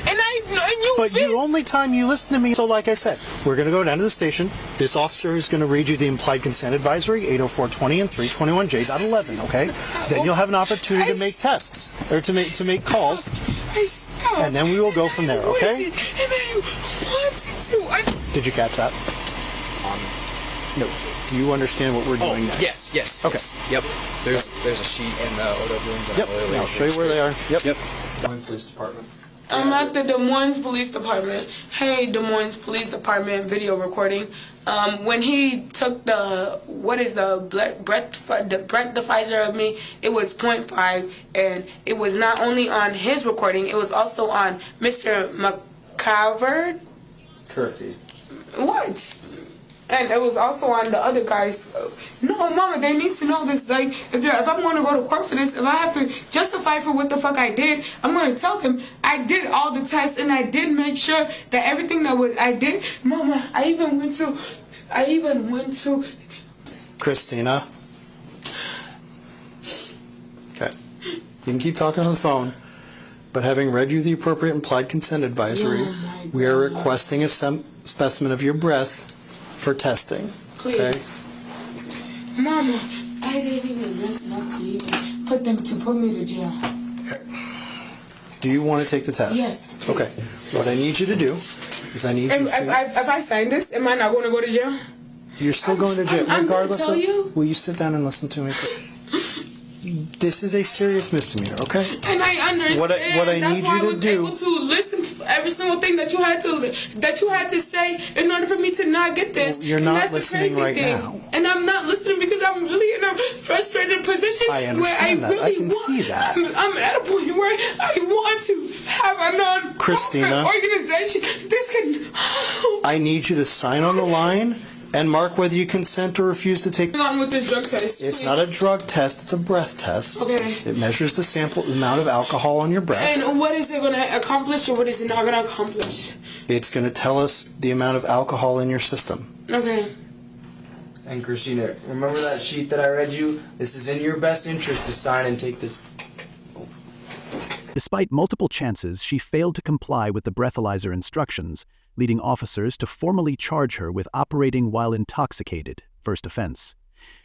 But the only time you listen to me. So, like I said, we're going to go down to the station. This officer is going to read you the implied consent advisory, 80420 and 321J.11. Okay. Then you'll have an opportunity to make tests or to make calls. And then we will go from there, okay? Did you catch that? No. Do you understand what we're doing next? Yes. Okay. Yep. There's a sheet in the OW rooms. Yep. I'll show you where they are. Yep. Des Moines Police Department. I'm at the Des Moines Police Department. Hey, Des Moines Police Department video recording. When he took the breathalyzer of me, it was 0.5, and it was not only on his recording, it was also on Mr. McCavard. Curfew. What? And it was also on the other guys. No, Mama, they need to know this. Like, if I'm going to go to court for this, if I have to justify for what the fuck I did, I'm going to tell them I did all the tests and I did make sure that everything I did. Mama, I even went to. Christina. Okay. You can keep talking on the phone, but having read you the appropriate implied consent advisory, we are requesting a specimen of your breath for testing. Please. Okay? Mama, I didn't even drink enough to even put me to jail. Okay. Do you want to take the test? Yes. Please. Okay. What I need you to do is if I sign this, am I not going to go to jail? You're still going to jail. Regardless of, will you sit down and listen to me? This is a serious misdemeanor, okay? And I understand. What I need you to do. Able to listen to every single thing that you had to say in order for me to not get this. Well, you're not listening right now. And I'm not listening because I'm really in a frustrated position where I really see that. I'm at a point where I want to have a non-profit organization. I need you to sign on the line and mark whether you consent or refuse to take. On with this drug test. It's not a drug test; it's a breath test. Okay. It measures the amount of alcohol on your breath. And what is it going to accomplish, or what is it not going to accomplish? It's going to tell us the amount of alcohol in your system. Okay. And Christina, remember that sheet that I read you? This is in your best interest to sign and take this. Despite multiple chances, she failed to comply with the breathalyzer instructions, leading officers to formally charge her with operating while intoxicated, first offense.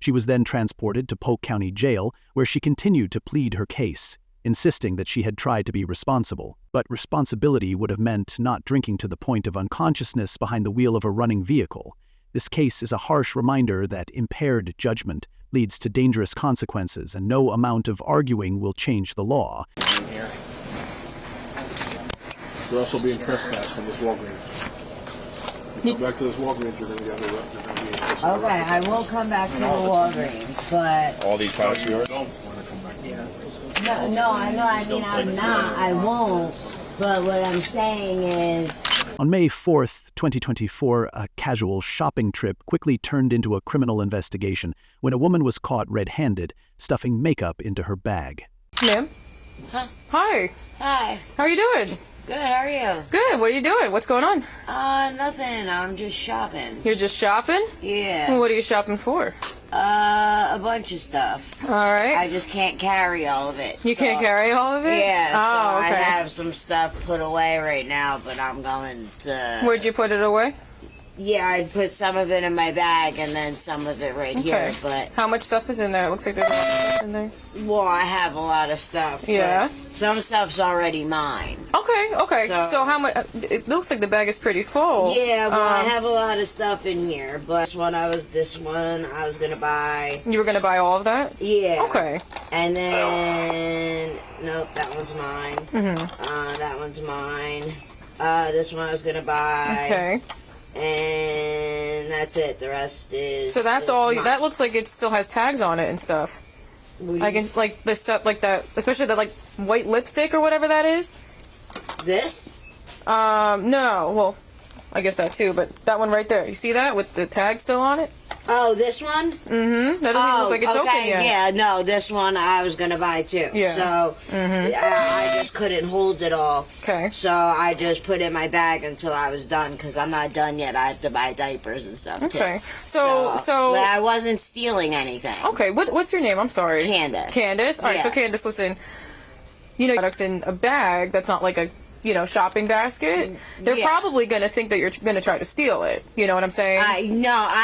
She was then transported to Polk County Jail, where she continued to plead her case, insisting that she had tried to be responsible. But responsibility would have meant not drinking to the point of unconsciousness behind the wheel of a running vehicle. This case is a harsh reminder that impaired judgment leads to dangerous consequences, and no amount of arguing will change the law. You're also being trespassed from this Walgreens. Come back to this Walgreens, you're going to get a Okay, I will come back to the Walgreens, but... All these products are yours? No, I know, I mean, I'm not, I won't, but what I'm saying is... On May 4th, 2024, a casual shopping trip quickly turned into a criminal investigation when a woman was caught red-handed, stuffing makeup into her bag. Ma'am? Huh? Hi. Hi. How are you doing? Good, how are you? Good, what are you doing? What's going on? Nothing, I'm just shopping. You're just shopping? Yeah. Well, what are you shopping for? A bunch of stuff. Alright. I just can't carry all of it. You can't carry all of it? Yeah, oh, so okay. I have some stuff put away right now, but I'm going to... Where'd you put it away? Yeah, I put some of it in my bag and then some of it right here, but... How much stuff is in there? It looks like there's a lot of stuff in there. Well, I have a lot of stuff. Yeah. Some stuff's already mine. Okay. So how much... It looks like the bag is pretty full. Yeah, well, I have a lot of stuff in here, but this one I was gonna buy. You were gonna buy all of that? Yeah. Okay. And then... Nope, that one's mine. Mm-hmm. That one's mine. This one I was gonna buy. Okay. And that's it. The rest is... So that's all... That looks like it still has tags on it and stuff. Like the stuff like that, especially the like white lipstick or whatever that is. This? No. Well, I guess that too, but that one right there. You see that with the tag still on it? Oh, this one? Mm-hmm. That doesn't look like it's open yet. Yeah, no, this one I was going to buy too. Yeah. So I just couldn't hold it all. Okay. So I just put it in my bag until I was done because I'm not done yet. I have to buy diapers and stuff too. Okay. So but I wasn't stealing anything. Okay. What's your name? I'm sorry. Candace. Candace? All right. Yeah. So Candace, listen. You know, products in a bag that's not like a shopping basket, they're probably going to think that you're going to try to steal it. You know what I'm saying? I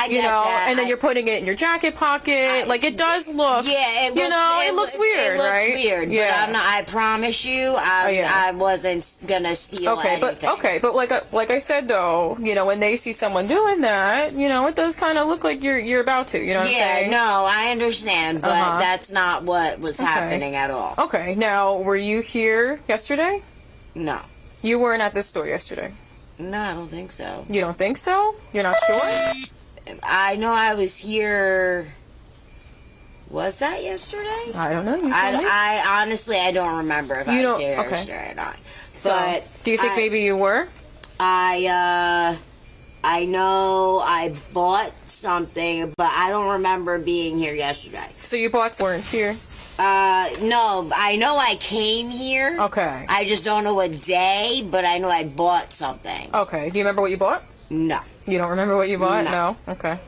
get that. And then you're putting it in your jacket pocket. Like, it does look, it looks weird, right? It looks weird, yeah. but I'm not, I promise you, I wasn't going to steal anything. But like I said, though, when they see someone doing that, it does kind of look like you're about to, you know what I'm saying? Yeah, no, I understand, but that's not what was happening at all. Okay, now, were you here yesterday? No. You weren't at this store yesterday? No, I don't think so. You don't think so? You're not sure? I know I was here... Was that yesterday? I don't know. I honestly, I don't remember if I was here yesterday or not. But do you think maybe you were? I know I bought something, but I don't remember being here yesterday. So you weren't here? No, I know I came here. Okay. I just don't know what day, but I know I bought something. Okay. Do you remember what you bought? No. You don't remember what you bought? No. Okay.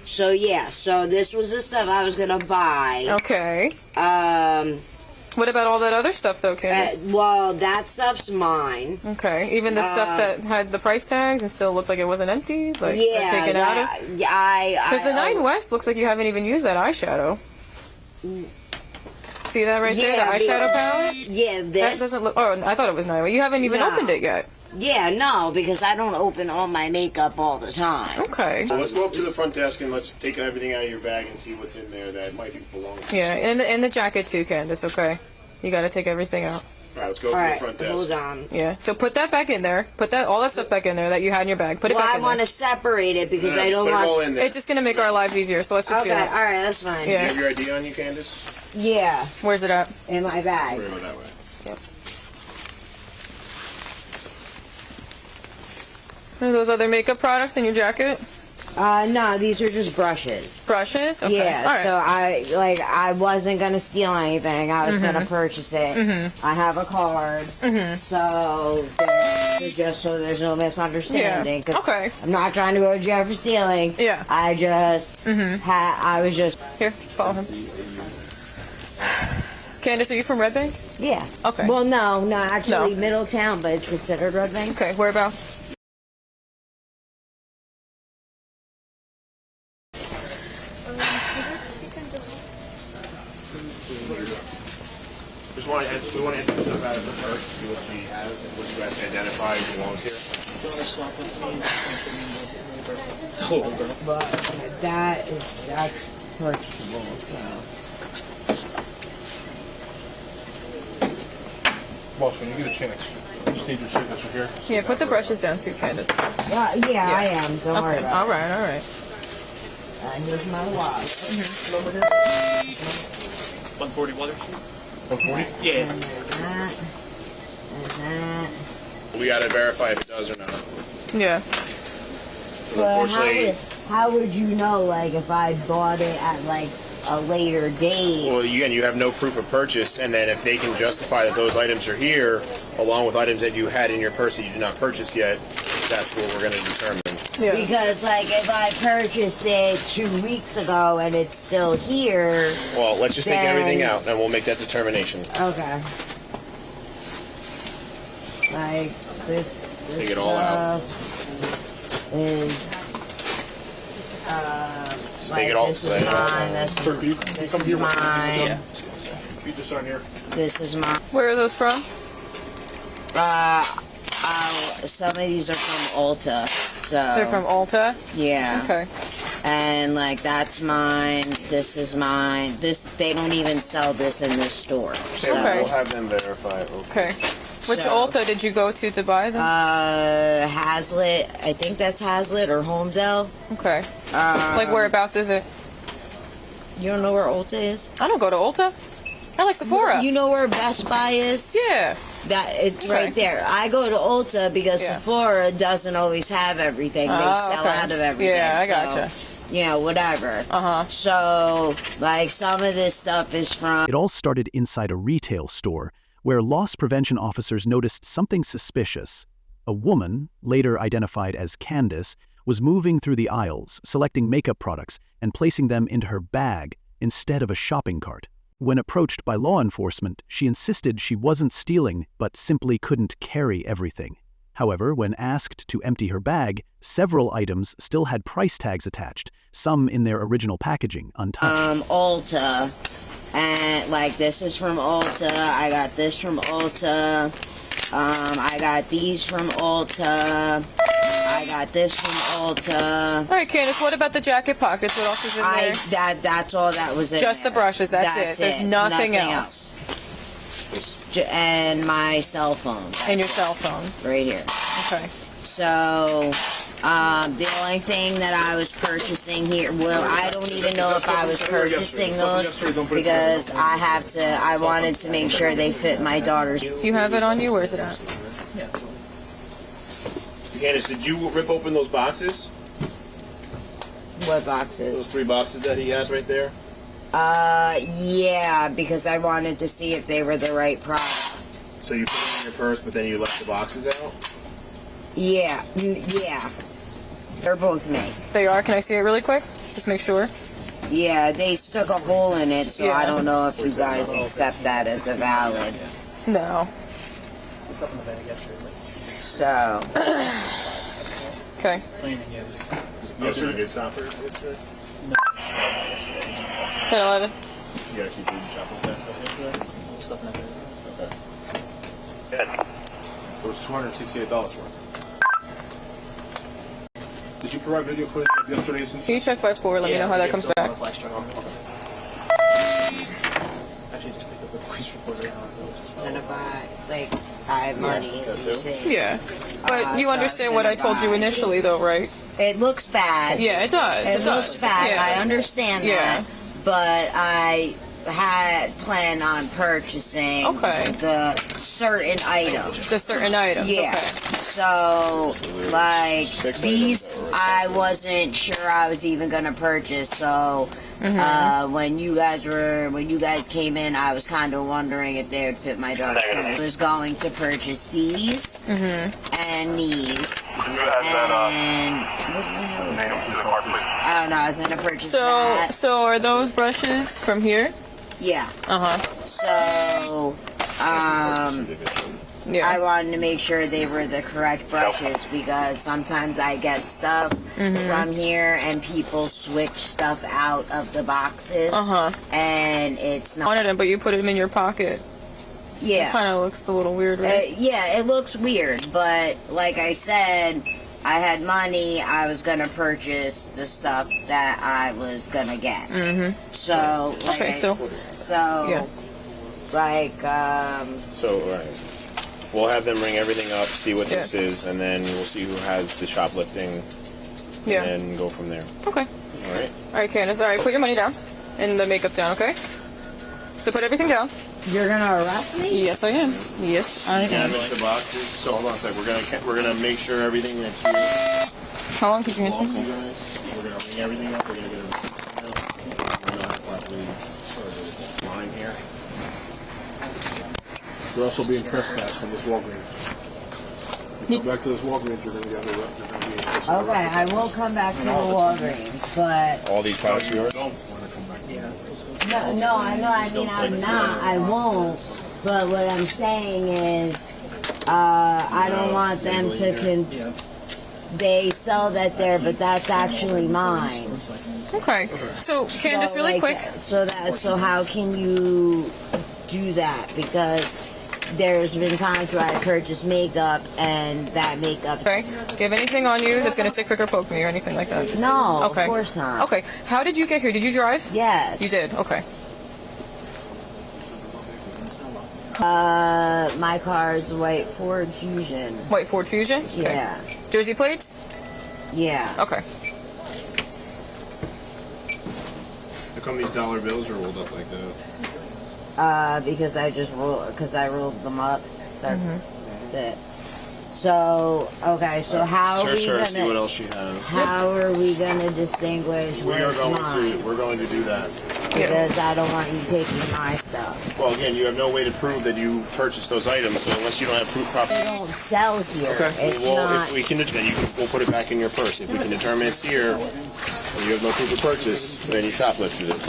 So yeah, so this was the stuff I was gonna buy. Okay. What about all that other stuff, though, Candace? Well, that stuff's mine. Okay. Even the stuff that had the price tags and still looked like it wasn't empty? Like, taken out of? Because the 9 West looks like you haven't even used that eyeshadow. See that right there? The eyeshadow palette? Yeah, this. That doesn't look... Oh, I thought it was 9 West. You haven't even opened it yet. Yeah, no, because I don't open all my makeup all the time. Okay. So let's go up to the front desk and let's take everything out of your bag and see what's in there that might belong to you. Yeah, and the jacket too, Candace, okay? You gotta take everything out. Alright, let's go to the front desk. Hold on. Yeah, so put that back in there. Put all that stuff back in there that you had in your bag. Put it back in there. I want to separate it because I don't put want... it all in there. It's just gonna make our lives easier, so let's just do that. Alright, that's fine. Yeah. Do you have your ID on you, Candace? Yeah. Where's it at? In my bag. We're going that way. Yep. Are those other makeup products in your jacket? No, these are just brushes. Brushes? Okay. Yeah, all right. so I wasn't going to steal anything. I was going to purchase it. I have a card. So just so there's no misunderstanding. Yeah. Okay. I'm not trying to go to jail for stealing. Yeah. I just I was just... Here, follow him. Candace, are you from Red Bank? Yeah. Okay. Well, no, actually Middletown, but it's considered Red Bank. Okay, whereabouts? We want to empty this up out of the purse, see what she has, and what you guys can identify who belongs here. Do you want to swap with me? But that's purchasable. Boss, when you get a chance, just need your signature here. Yeah, put the brushes down too, Candace. Yeah, I am. Don't worry about it. All right. Here's my wallet. 140 Water Street? 140? Yeah. We gotta verify if it does or not. Yeah. Well, Unfortunately, how would you know, like, if I bought it at, like, a later date? well, again, you have no proof of purchase, and then if they can justify that those items are here, along with items that you had in your purse that you did not purchase yet, that's what we're going to determine. Yeah. Because, like, if I purchased it 2 weeks ago and it's still here... Well, let's just take everything out, and we'll make that determination. Okay. Like, this Take it all out. is... Just like, take it all. this is mine, this is mine, You just sign here. this is mine. Where are those from? Some of these are from Ulta, so... They're from Ulta? Yeah. Okay. And, like, that's mine, this is mine. They don't even sell this in this store. So. Okay, we'll have them verify it. Okay. Which Ulta did you go to buy them? Hazlitt. I think that's Hazlitt or Homedale. Okay. Like, whereabouts is it? You don't know where Ulta is? I don't go to Ulta. I like Sephora. You know where Best Buy is? Yeah. It's right there. I go to Ulta because Sephora doesn't always have everything. They sell out of everything. Yeah, I gotcha. Yeah, whatever. Uh-huh. So, like, some of this stuff is from... It all started inside a retail store where loss prevention officers noticed something suspicious. A woman, later identified as Candace, was moving through the aisles, selecting makeup products and placing them into her bag instead of a shopping cart. When approached by law enforcement, she insisted she wasn't stealing, but simply couldn't carry everything. However, when asked to empty her bag, several items still had price tags attached, some in their original packaging, untouched. Ulta. And, like, this is from Ulta. I got this from Ulta. I got these from Ulta. I got this from Ulta. All right, Candace, what about the jacket pockets? What else is in there? That's all that was in Just there. the brushes, that's it. There's nothing else. And my cell phone. And your cell phone. Right here. Okay. So, the only thing that I was purchasing here, well, I don't even know if I was purchasing those because I wanted to make sure they fit my daughter's. You have it on you? Where's it at? Candace, did you rip open those boxes? What boxes? Those 3 boxes that he has right there? Yeah, because I wanted to see if they were the right product. So you put them in your purse, but then you left the boxes out? Yeah. They're both me. They are? Can I see it really quick? Just make sure. Yeah, they stuck a hole in it, so I don't know if you guys accept that as a valid. No. So. Okay. Yes, sir. Good stop for 10-11. You actually did shopping that stuff yesterday? Stuff in there. Okay. It was $268 worth. Did you provide video footage of yesterday's incident? Can you check by 4? Let me know how that comes back. Actually, just pick up the police report right now. And if I have money. Yeah. But you understand what I told you initially, though, right? It looks bad. Yeah, it does. It looks bad. Yeah. I understand that. But I had planned on purchasing the certain items. The certain items, yeah. Okay. So, like, these I wasn't sure I was even going to purchase, so... when you guys came in, I was kind of wondering if they would fit my daughter. I was going to purchase these and these. And what the hell is this? I don't know. I was going to purchase that. So are those brushes from here? Yeah. So, I wanted to make sure they were the correct brushes because sometimes I get stuff from here and people switch stuff out of the boxes and it's not. I wanted them, but you put them in your pocket. Yeah. It kind of looks a little weird, right? Yeah, it looks weird, but like I said, I had money. I was going to purchase the stuff that I was going to get. So, like, okay, so like, So, right. We'll have them ring everything up, see what this is, and then we'll see who has the shoplifting, and go from there. Okay. All right. All right, Candace. All right, put your money down and the makeup down, okay? So put everything down. You're gonna arrest me? Yes, I am. Yes, I am. Canvas the boxes. So hold on a sec. We're gonna make sure everything that's here. How long could you answer? We're gonna ring everything up. We're gonna get a line here. You're also being trespassed from this Walgreens. You come back to this Walgreens, you're gonna get arrested. Okay, I will come back to the Walgreens, but all these products are yours. no, I know. I mean, I'm not. I won't. But what I'm saying is, I don't want them to they sell that there, but that's actually mine. Okay. So, Candace, really quick. So how can you do that? Because there's been times where I purchased makeup and that makeup. Okay. Do you have anything on you that's gonna stick, prick, or poke me or anything like that? No, okay. Of course not. Okay. How did you get here? Did you drive? Yes. You did. Okay. My car is a white Ford Fusion. White Ford Fusion? Okay. Yeah. Jersey plates? Yeah. Okay. How come these dollar bills are rolled up like that? Because I rolled them up. That's it. So, okay, so how are we Search her, see what gonna, else she has. how are we gonna distinguish We're mine? going to do that. Because I don't want you taking my stuff. Well, again, you have no way to prove that you purchased those items, so unless you don't have proof property. They don't sell here. Okay. It's Well, not. if we can, then we'll put it back in your purse. If we can determine it's here, and you have no proof of purchase, then you shoplifted it.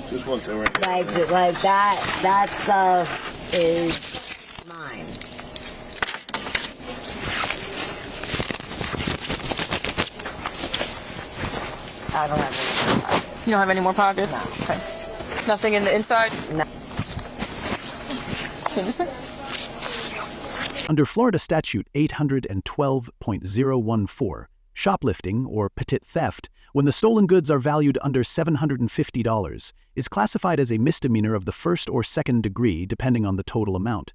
Just one thing right here. Like that stuff is mine. I don't have any more pockets. You don't have any more pockets? No. Okay. Nothing in the inside? No. This way? Under Florida Statute 812.014, shoplifting, or petit theft, when the stolen goods are valued under $750, is classified as a misdemeanor of the first or second degree, depending on the total amount.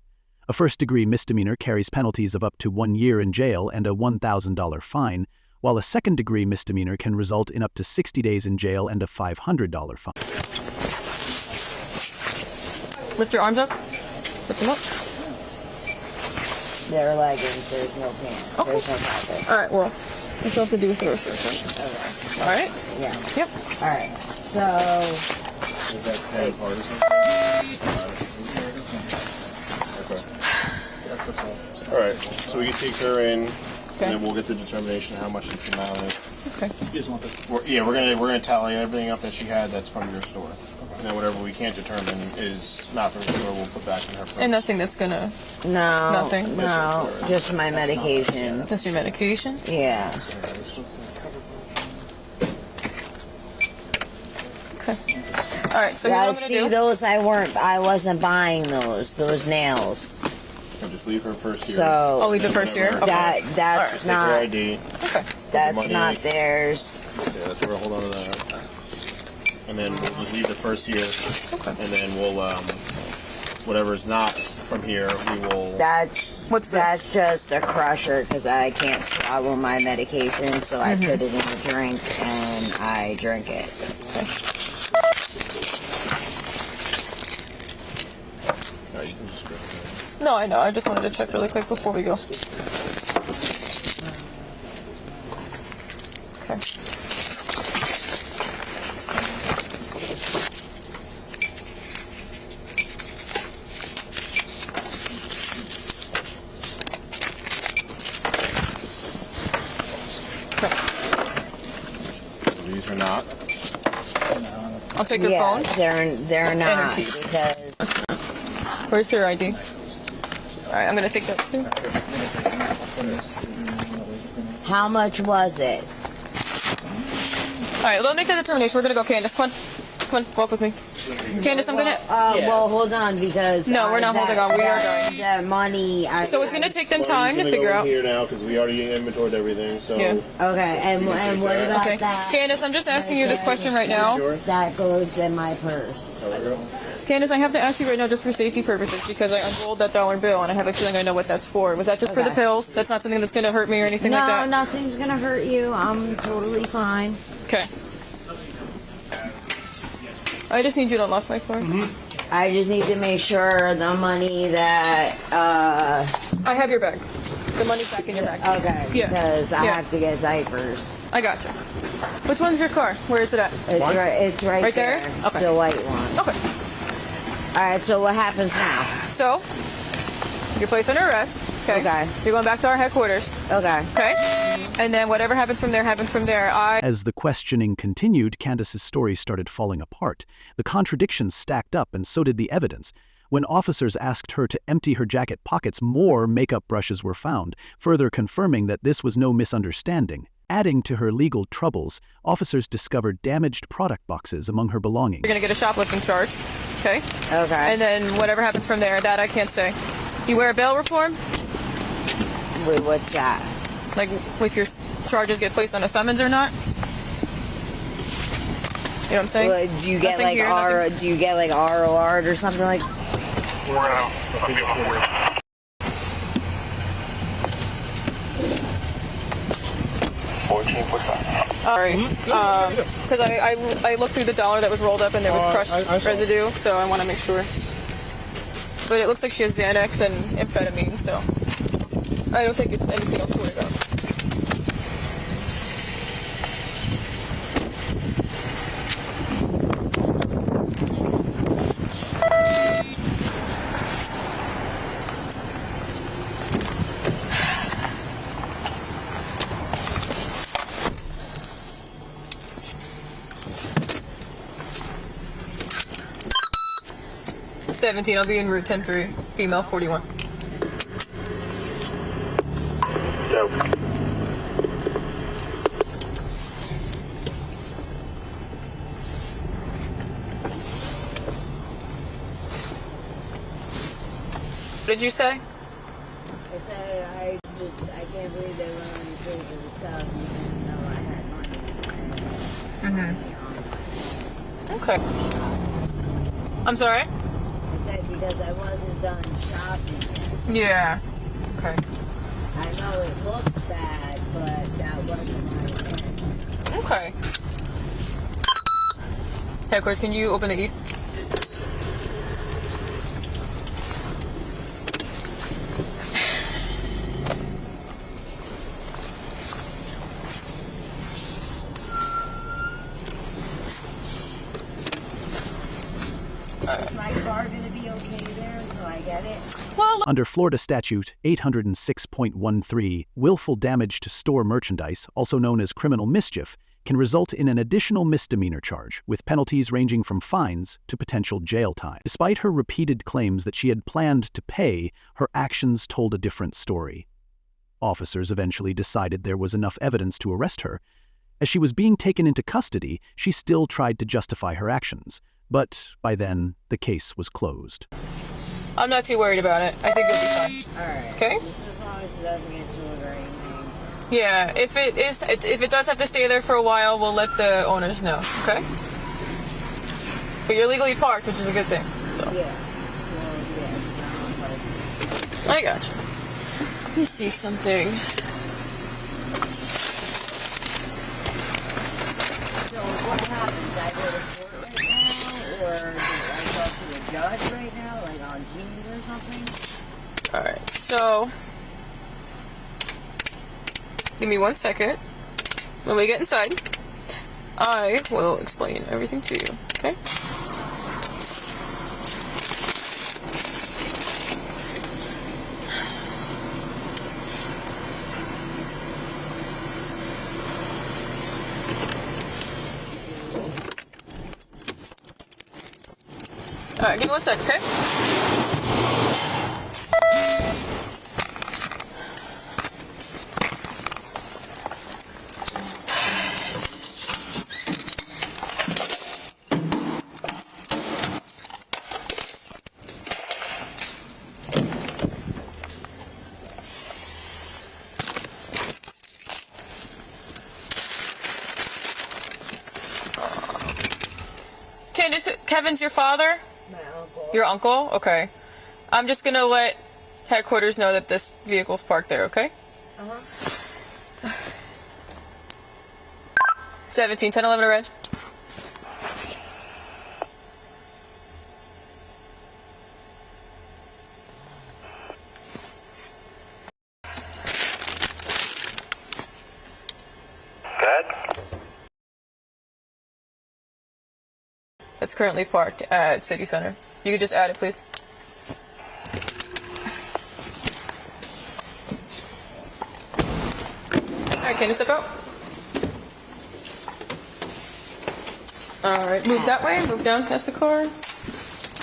A first-degree misdemeanor carries penalties of up to 1 year in jail and a $1,000 fine, while a second-degree misdemeanor can result in up to 60 days in jail and a $500 fine. Lift your arms up. Lift them up. They're leggings. There's no pants. Okay. There's no pockets. All right, well, we still have to do with the rest of it. All right? Yeah. Yep. All right. So. Is that 10 part or something? Okay. All right. So we can take her in, and then we'll get the determination of how much it's amounted. Okay. You just want this? We're gonna tally everything up that she had that's from your store, and then whatever we can't determine is not from your store, we'll put back in her purse. And nothing that's gonna... No. Nothing? No. Just my medication. Just your medication? Yeah. Okay. All right, so here's what I'm gonna do. Those I wasn't buying those nails. So just leave her purse here. So I'll leave the purse here. Okay. That's Take not. her ID. Okay. That's not theirs. Yeah, that's where we'll hold on to that. And then we'll just leave the purse here. Okay. And then we'll whatever's not from here, we will. That's just a crusher because I can't swallow my medication, so I put it in a drink and I drink it. Okay. You can just grab that. No, I know. I just wanted to check really quick before we go. Okay. These are not. I'll take your phone. They're not because. Where's your ID? All right, I'm gonna take that too. How much was it? All right, we'll make the determination. We're gonna go, Candace. Come on, walk with me. Candace, I'm gonna. Well, hold on because. No, we're not holding on. We are going. The money. So it's gonna take them time to figure out. Here now because we already inventoried everything. So. Yeah. Okay, and what about that? Candace, I'm just asking you this question right now. That goes in my purse. Candace, I have to ask you right now just for safety purposes because I unrolled that dollar bill and I have a feeling I know what that's for. Was that just for the pills? That's not something that's going to hurt me or anything like that? No, nothing's going to hurt you. I'm totally fine. Okay. I just need you to unlock my car. I just need to make sure the money that... I have your bag. The money's back in your bag. Okay, Yeah. because I have to get diapers. I gotcha. Which one's your car? Where is it at? It's right there? Okay. The white one. Okay. Alright, so what happens now? So, you're placed under arrest. Okay. You're going back to our headquarters. Okay. Okay. And then whatever happens from there, happens from there. As the questioning continued, Candace's story started falling apart. The contradictions stacked up, and so did the evidence. When officers asked her to empty her jacket pockets, more makeup brushes were found, further confirming that this was no misunderstanding. Adding to her legal troubles, officers discovered damaged product boxes among her belongings. You're going to get a shoplifting charge. Okay? Okay. And then whatever happens from there, that I can't say. You wear a bail reform? Wait, what's that? Like, if your charges get placed on a summons or not? You know what I'm saying? Well, do you get like ROR or something like? Alright, because I looked through the dollar that was rolled up and there was crushed residue, so I want to make sure. But it looks like she has Xanax and amphetamine, so I don't think it's anything else to worry about. $17, I'll be en route 10-3, female 41. What did you say? I said I can't believe they were on the paper and stuff. Even though I had money. Okay. I'm sorry? I said because I wasn't done shopping yet. Yeah. Okay. I know it looks bad, but that wasn't my intent. Okay. Headquarters, can you open the east? Is my car going to be okay there so I get it? Well, Under Florida Statute 806.13, willful damage to store merchandise, also known as criminal mischief, can result in an additional misdemeanor charge, with penalties ranging from fines to potential jail time. Despite her repeated claims that she had planned to pay, her actions told a different story. Officers eventually decided there was enough evidence to arrest her. As she was being taken into custody, she still tried to justify her actions. But by then, the case was closed. I'm not too worried about it. I think you'll be fine. Alright. Okay? Just as long as it doesn't get too or anything. Yeah, if it does have to stay there for a while, we'll let the owners know, okay? But you're legally parked, which is a good thing, so. Yeah. Well, yeah. I gotcha. Let me see something. So what happens? I go to court right now, or do I talk to a judge right now, like on Zoom or something? Alright, so give me 1 second. When we get inside, I will explain everything to you, okay? Alright, give me 1 second, okay? gentleman's your father? My uncle. Your uncle? Okay. I'm just gonna let headquarters know that this vehicle's parked there, okay? 17, 10, 11 to reg. It's currently parked at City Center. You could just add it, please. Alright, can you step out? Alright, move that way, move down past the car.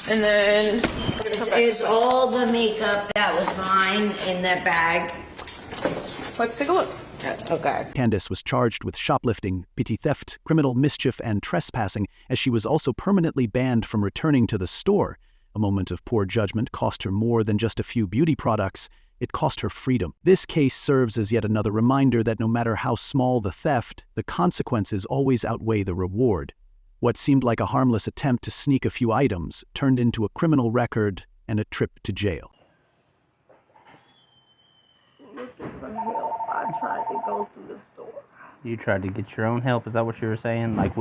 And then we're gonna come back. Is all the makeup that was mine in that bag? Let's take a look. Okay. Candace was charged with shoplifting, petty theft, criminal mischief, and trespassing, as she was also permanently banned from returning to the store. A moment of poor judgment cost her more than just a few beauty products. It cost her freedom. This case serves as yet another reminder that no matter how small the theft, the consequences always outweigh the reward. What seemed like a harmless attempt to sneak a few items turned into a criminal record and a trip to jail. I tried to go through the store. You tried to get your own help? Is that what you were saying? Like,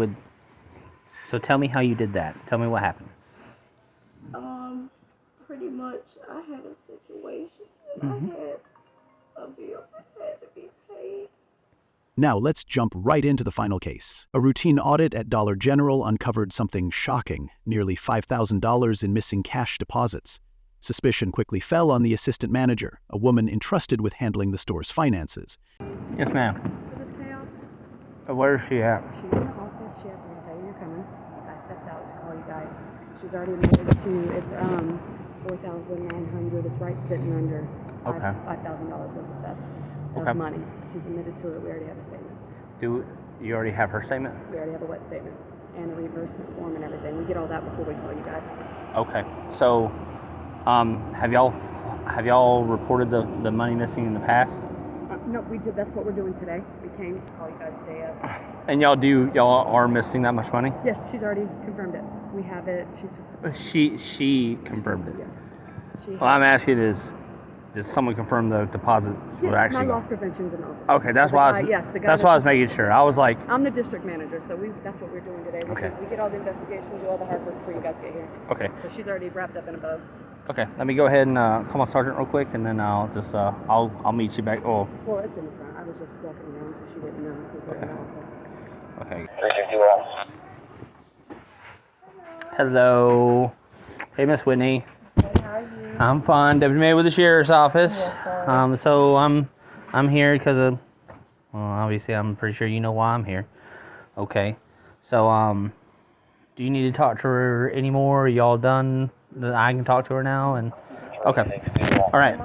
so tell me how you did that. Tell me what happened. Pretty much, I had a situation, and I had a bill that had to be paid. Now let's jump right into the final case. A routine audit at Dollar General uncovered something shocking, nearly $5,000 in missing cash deposits. Suspicion quickly fell on the assistant manager, a woman entrusted with handling the store's finances. Yes, ma'am. Is this chaos? Where is she at? She's in the office. She has me tell you you're coming. I stepped out to call you guys. She's already admitted to, it's $4,900. It's right sitting under $5,000 worth of theft of money. She's admitted to it. We already have a statement. Do you already have her statement? We already have a wet statement and a reimbursement form and everything. We get all that before we call you guys. Okay. So, have y'all reported the money missing in the past? No, we did. That's what we're doing today. We came to call you guys today. And y'all are missing that much money? Yes, she's already confirmed it. We have it. She confirmed it. Yes. Well, I'm asking did someone confirm the deposits yes, were actually? my loss prevention's in office. Okay, that's why I was. Yes, that's why I was making sure. I was like. I'm the district manager, so that's what we're doing today. We get all the investigations, do all the hard work before you guys get here. Okay. So she's already wrapped up in a bow. Okay, let me go ahead and call my sergeant real quick, and then I'll just I'll meet you back. Oh. Well, it's in the front. I was just walking around, so she didn't know because they're in the office. Okay. 361. Hello. Hey, Miss Whitney. Hey, how are you? I'm fine. Deputy Mayor with the Sheriff's Office. Yes, so I'm here because of, well, obviously I'm pretty sure you know why I'm here. Okay. So do you need to talk to her anymore? Are y'all done? I can talk to her now and okay. All right.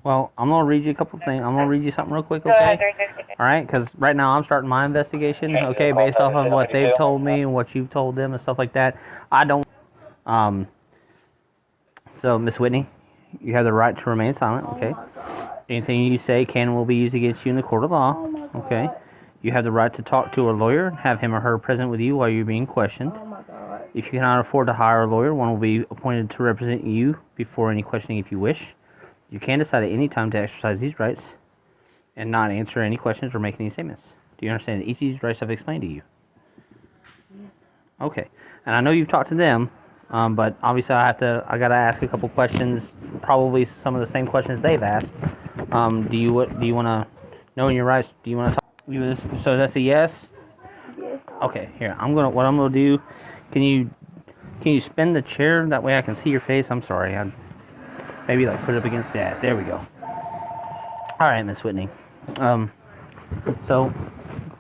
Well, I'm gonna read you a couple things. I'm gonna read you something real quick, okay? All right, because right now I'm starting my investigation, okay, based off of what they've told me and what you've told them and stuff like that. I don't. So, Miss Whitney, you have the right to remain silent, okay? Anything you say can and will be used against you in the court of law, okay? You have the right to talk to a lawyer and have him or her present with you while you're being questioned. If you cannot afford to hire a lawyer, one will be appointed to represent you before any questioning if you wish. You can decide at any time to exercise these rights and not answer any questions or make any statements. Do you understand that each of these rights I've explained to you? Okay. And I know you've talked to them, but obviously I gotta ask a couple questions, probably some of the same questions they've asked. Do you want to know your rights? Do you want to talk? So that's a yes. Yes. Okay. Here, what I'm gonna do. Can you spin the chair that way I can see your face? I'm sorry. Maybe like put it up against that. There we go. All right, Miss Whitney. So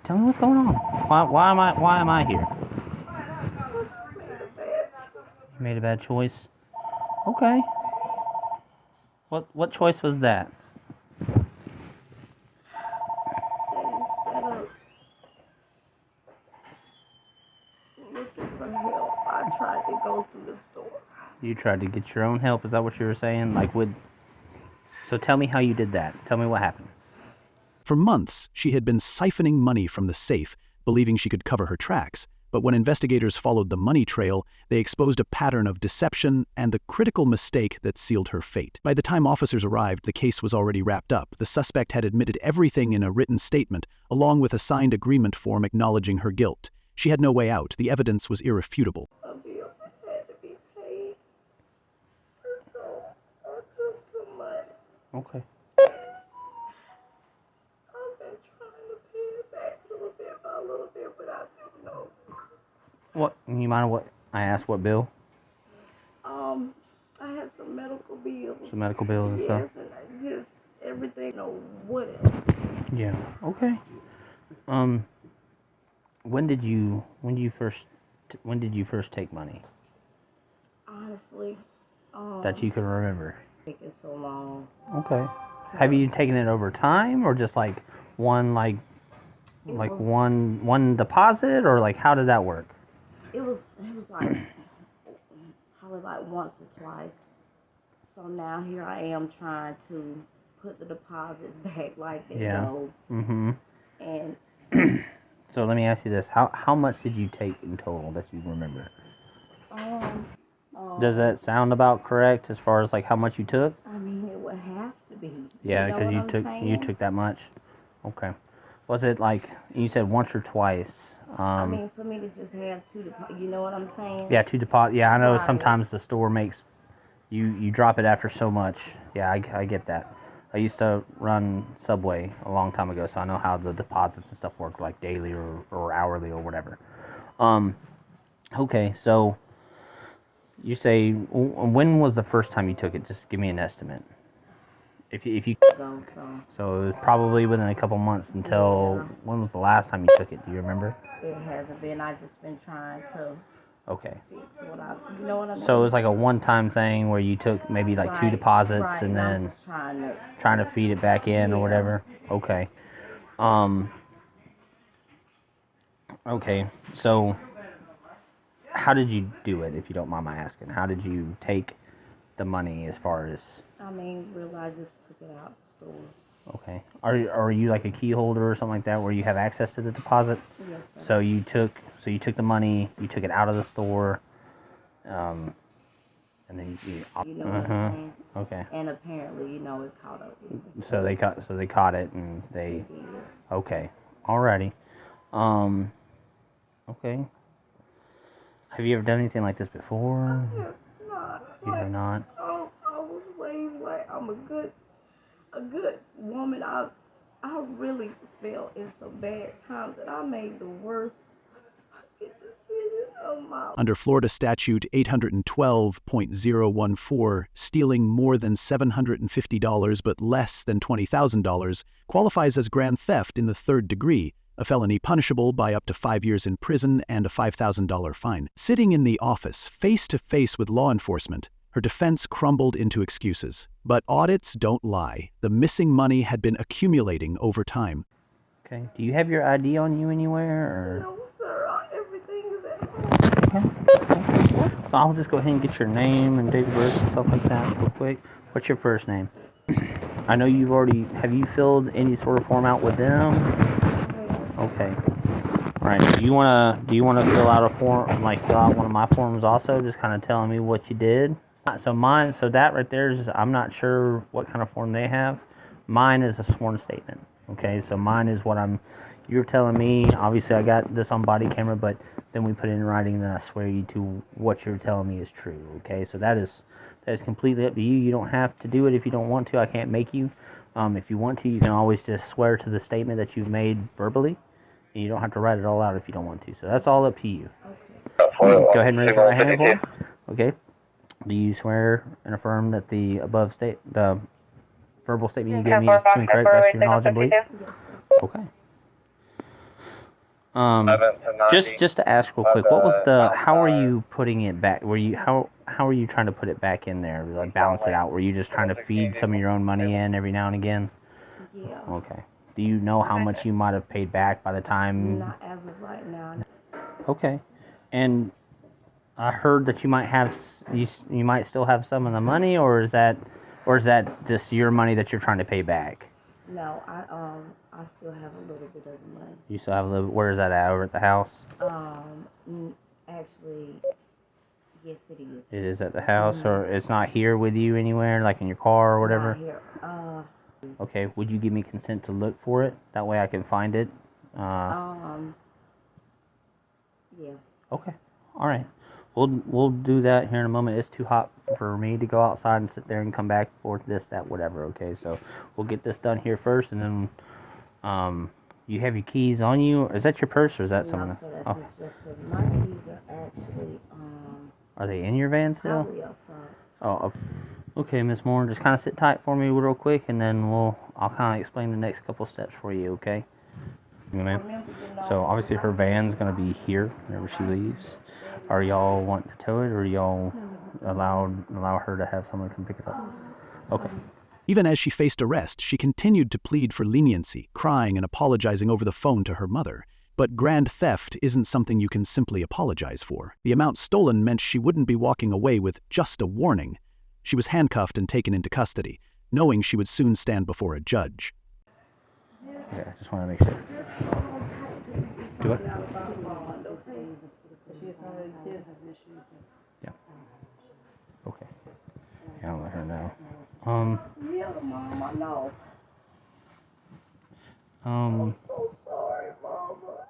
tell me what's going on. Why am I here? You made a bad choice. Okay. What choice was that? Looking for help, I tried to go through the store. You tried to get your own help. Is that what you were saying? Like, so tell me how you did that. Tell me what happened. For months, she had been siphoning money from the safe, believing she could cover her tracks. But when investigators followed the money trail, they exposed a pattern of deception and the critical mistake that sealed her fate. By the time officers arrived, the case was already wrapped up. The suspect had admitted everything in a written statement, along with a signed agreement form acknowledging her guilt. She had no way out. The evidence was irrefutable. Okay. What, you mind what I asked? What bill? I had some medical bills. Some medical bills and stuff. Yes, and I just everything. What? Yeah. Okay. When did you first take money? Honestly, That you can remember. taking so long. Okay. Have you taken it over time, or just like one one deposit, or like how did that work? It was like probably like once or twice. So now here I am trying to put the deposits back, like Mm-hmm. And So let me ask you this: how much did you take in total that you remember? um, Does that sound about correct as far as like how much you took? I mean, it would have to be. Yeah, you know because what you I'm took that much. Okay. Was it like you said once or twice? I mean, for me to just have you know what I'm saying? Yeah, 2 deposit. Yeah, I know Right. sometimes the store makes you drop it after so much. Yeah, I get that. I used to run Subway a long time ago, so I know how the deposits and stuff work, like daily or hourly or whatever. Okay, so you say, when was the first time you took it? Just give me an estimate. If you so it was probably within a couple months until when was the last time you took it? Do you remember? It hasn't been. I've just been trying to Okay. fix you know what I mean? So it was like a one-time thing where you took maybe like 2 deposits right, and I'm then just trying trying to feed it back in or whatever. Okay. Okay. So how did you do it, if you don't mind my asking? How did you take the money as far as? I mean, really, I just took it out the store. Okay. Are you like a key holder or something like that where you have access to the deposit? Yes, sir. So you took the money, you took it out of the store, and then you know what I'm saying? Okay. And apparently, it caught up with me. So they caught it and they okay. Alrighty. Okay. Have you ever done anything like this before? You have not. I was raised like I'm a good woman. I really felt in some bad times that I made the worst decisions of my life. Under Florida Statute 812.014, stealing more than $750 but less than $20,000 qualifies as grand theft in the 3rd degree, a felony punishable by up to 5 years in prison and a $5,000 fine. Sitting in the office, face to face with law enforcement, her defense crumbled into excuses. But audits don't lie. The missing money had been accumulating over time. Okay. Do you have your ID on you anywhere, or? No, sir. Everything is at home. Okay. So I'll just go ahead and get your name and date of birth and stuff like that real quick. What's your first name? I know have you filled any sort of form out with them? Okay. Alright, do you wanna fill out a form, like fill out one of my forms also, just kind of telling me what you did? So that right there is, I'm not sure what kind of form they have. Mine is a sworn statement. Okay, so mine is you're telling me, obviously I got this on body camera, but then we put it in writing, then I swear you to what you're telling me is true. Okay, so that is completely up to you. You don't have to do it if you don't want to. I can't make you. If you want to, you can always just swear to the statement that you've made verbally, and you don't have to write it all out if you don't want to. So that's all up to you. Okay. Go ahead and raise your right hand for me. Okay. Do you swear and affirm that the verbal statement you gave me is true and correct, best of your knowledge and belief? Okay. Just to ask real quick, how are you putting it back? How are you trying to put it back in there, like balance it out? Were you just trying to feed some of your own money in every now and again? Yeah. Okay. Do you know how much you might have paid back by the time? Not as of right now. Okay. And I heard that you might still have some of the money, or is that just your money that you're trying to pay back? No, I still have a little bit of the money. You still have a little. Where is that at? Over at the house? Actually, yes, it is. It is at the house, or it's not here with you anywhere, like in your car or whatever? Not here. Okay, would you give me consent to look for it? That way I can find it. Yeah. Okay. All right. We'll do that here in a moment. It's too hot for me to go outside and sit there and come back for this, that, whatever. Okay, so we'll get this done here first, and then you have your keys on you. Is that your purse or is that something? So that's my keys are actually Are they in your van still? probably up front. Oh, okay, Miss Moore. Just kind of sit tight for me real quick, and then I'll kind of explain the next couple steps for you. Okay. Yeah, ma'am. So obviously her van's gonna be here whenever she leaves. Are y'all wanting to tow it, or y'all allow her to have someone come pick it up? Okay. Even as she faced arrest, she continued to plead for leniency, crying and apologizing over the phone to her mother. But grand theft isn't something you can simply apologize for. The amount stolen meant she wouldn't be walking away with just a warning. She was handcuffed and taken into custody, knowing she would soon stand before a judge. Yeah, I just want to make sure. Do it. Yeah. Okay. Yeah, I'll let her know. Yeah, Mom, I know. I'm so sorry, Mama.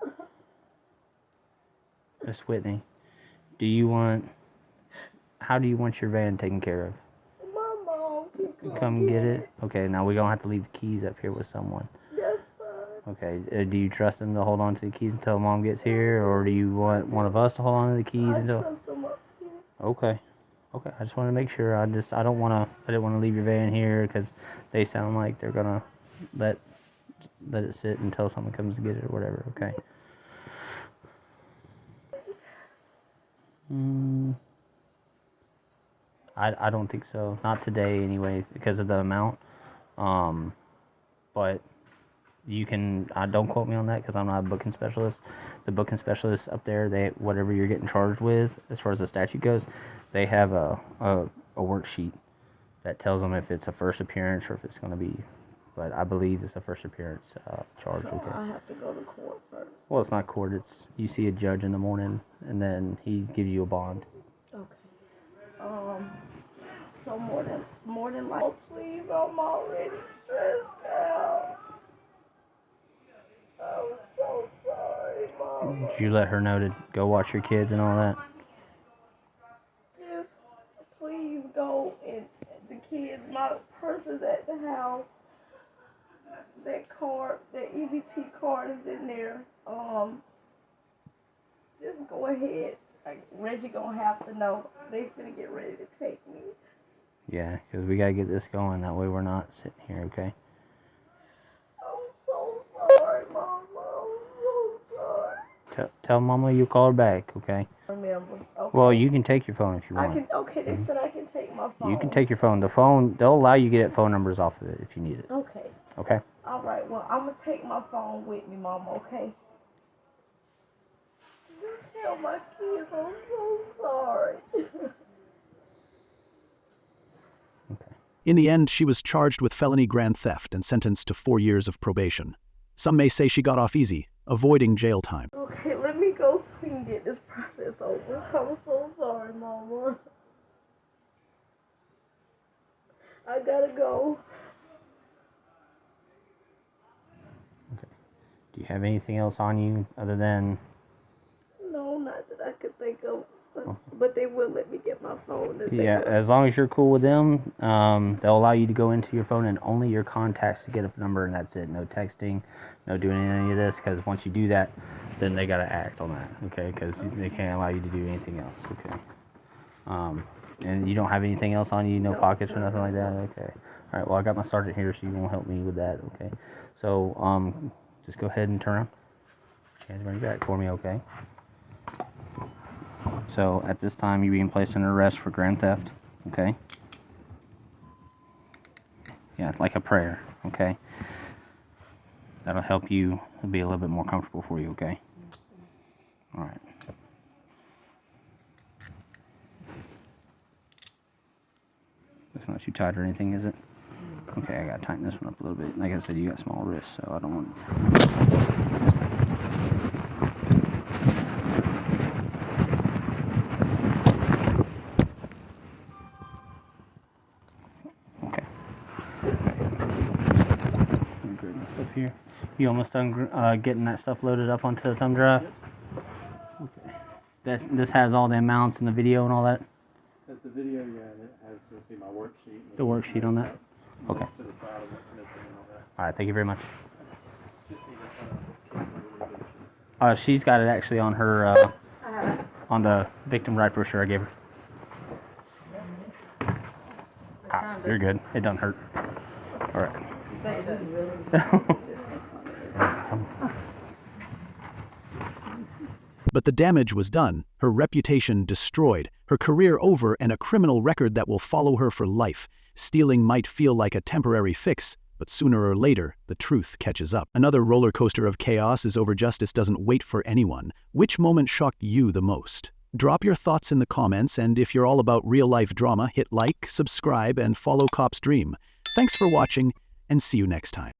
Miss Whitney, how do you want your van taken care of? My mom can Come get it? Okay, now we're gonna have to leave the keys up here with someone. That's fine. Okay, do you trust them to hold on to the keys until Mom gets here, or do you want one of us to hold on to the keys until? I trust them up here. Okay, I just want to make sure. I didn't want to leave your van here because they sound like they're gonna let it sit until someone comes to get it or whatever. Okay. I don't think so. Not today anyway, because of the amount. But you can. Don't quote me on that because I'm not a booking specialist. The booking specialists up there, whatever you're getting charged with, as far as the statute goes, they have a worksheet that tells them if it's a first appearance or if it's going to be. But I believe it's a first appearance charge. So okay. I have to go to court first. Well, it's not court. It's you see a judge in the morning, and then he gives you a bond. Okay. So more than like, oh, please, I'm already stressed out. I'm so sorry, Mama. Did you let her know to go watch your kids and all that? Just please go and the kids. My purse is at the house. That card, that EBT card is in there. Just go ahead. Like, Reggie gonna have to know. They finna get ready to take me. Yeah, because we gotta get this going. That way we're not sitting here, okay? I'm so sorry, Mama. I'm so sorry. Tell Mama you call her back, okay? Remember. Okay. Well, you can take your phone if you want. Okay, they said I can take my phone. You can take your phone. The phone, they'll allow you to get phone numbers off of it if you need it. Okay. Okay? All right, well, I'm going to take my phone with me, Mama, okay? You tell my kids I'm so sorry. In the end, she was charged with felony grand theft and sentenced to 4 years of probation. Some may say she got off easy, avoiding jail time. Okay, let me go so we can get this process over. I'm so sorry, Mama. I gotta go. Okay. Do you have anything else on you other than... No, not that I could think of. But they will let me get my phone. Yeah, as long as you're cool with them, they'll allow you to go into your phone and only your contacts to get a number, and that's it. No texting, no doing any of this, because once you do that, then they got to act on that, okay? Because they can't allow you to do anything else, okay? And you don't have anything else on you, no pockets or nothing like that, okay? All right, well, I got my sergeant here, so you won't help me with that, okay? So, just go ahead and turn around. Hands behind your back for me, okay? So, at this time, you're being placed under arrest for grand theft, okay? Yeah, like a prayer, okay? That'll help you be a little bit more comfortable for you, okay? Alright. It's not too tight or anything, is it? Okay, I gotta tighten this one up a little bit. Like I said, you got small wrists, so I don't want. Okay. Stuff here. You almost done getting that stuff loaded up onto the thumb drive? Okay. This has all the amounts and the video and all that? That's the video, yeah, and it has, you'll see my worksheet. The worksheet on that? Okay. Alright, thank you very much. She's got it actually on her, on the victim right brochure I gave her. You're good. It doesn't hurt. Alright. But the damage was done, her reputation destroyed, her career over, and a criminal record that will follow her for life. Stealing might feel like a temporary fix, but sooner or later, the truth catches up. Another roller coaster of chaos is over. Justice doesn't wait for anyone. Which moment shocked you the most? Drop your thoughts in the comments, and if you're all about real-life drama, hit like, subscribe, and follow Cop's Dream. Thanks for watching, and see you next time.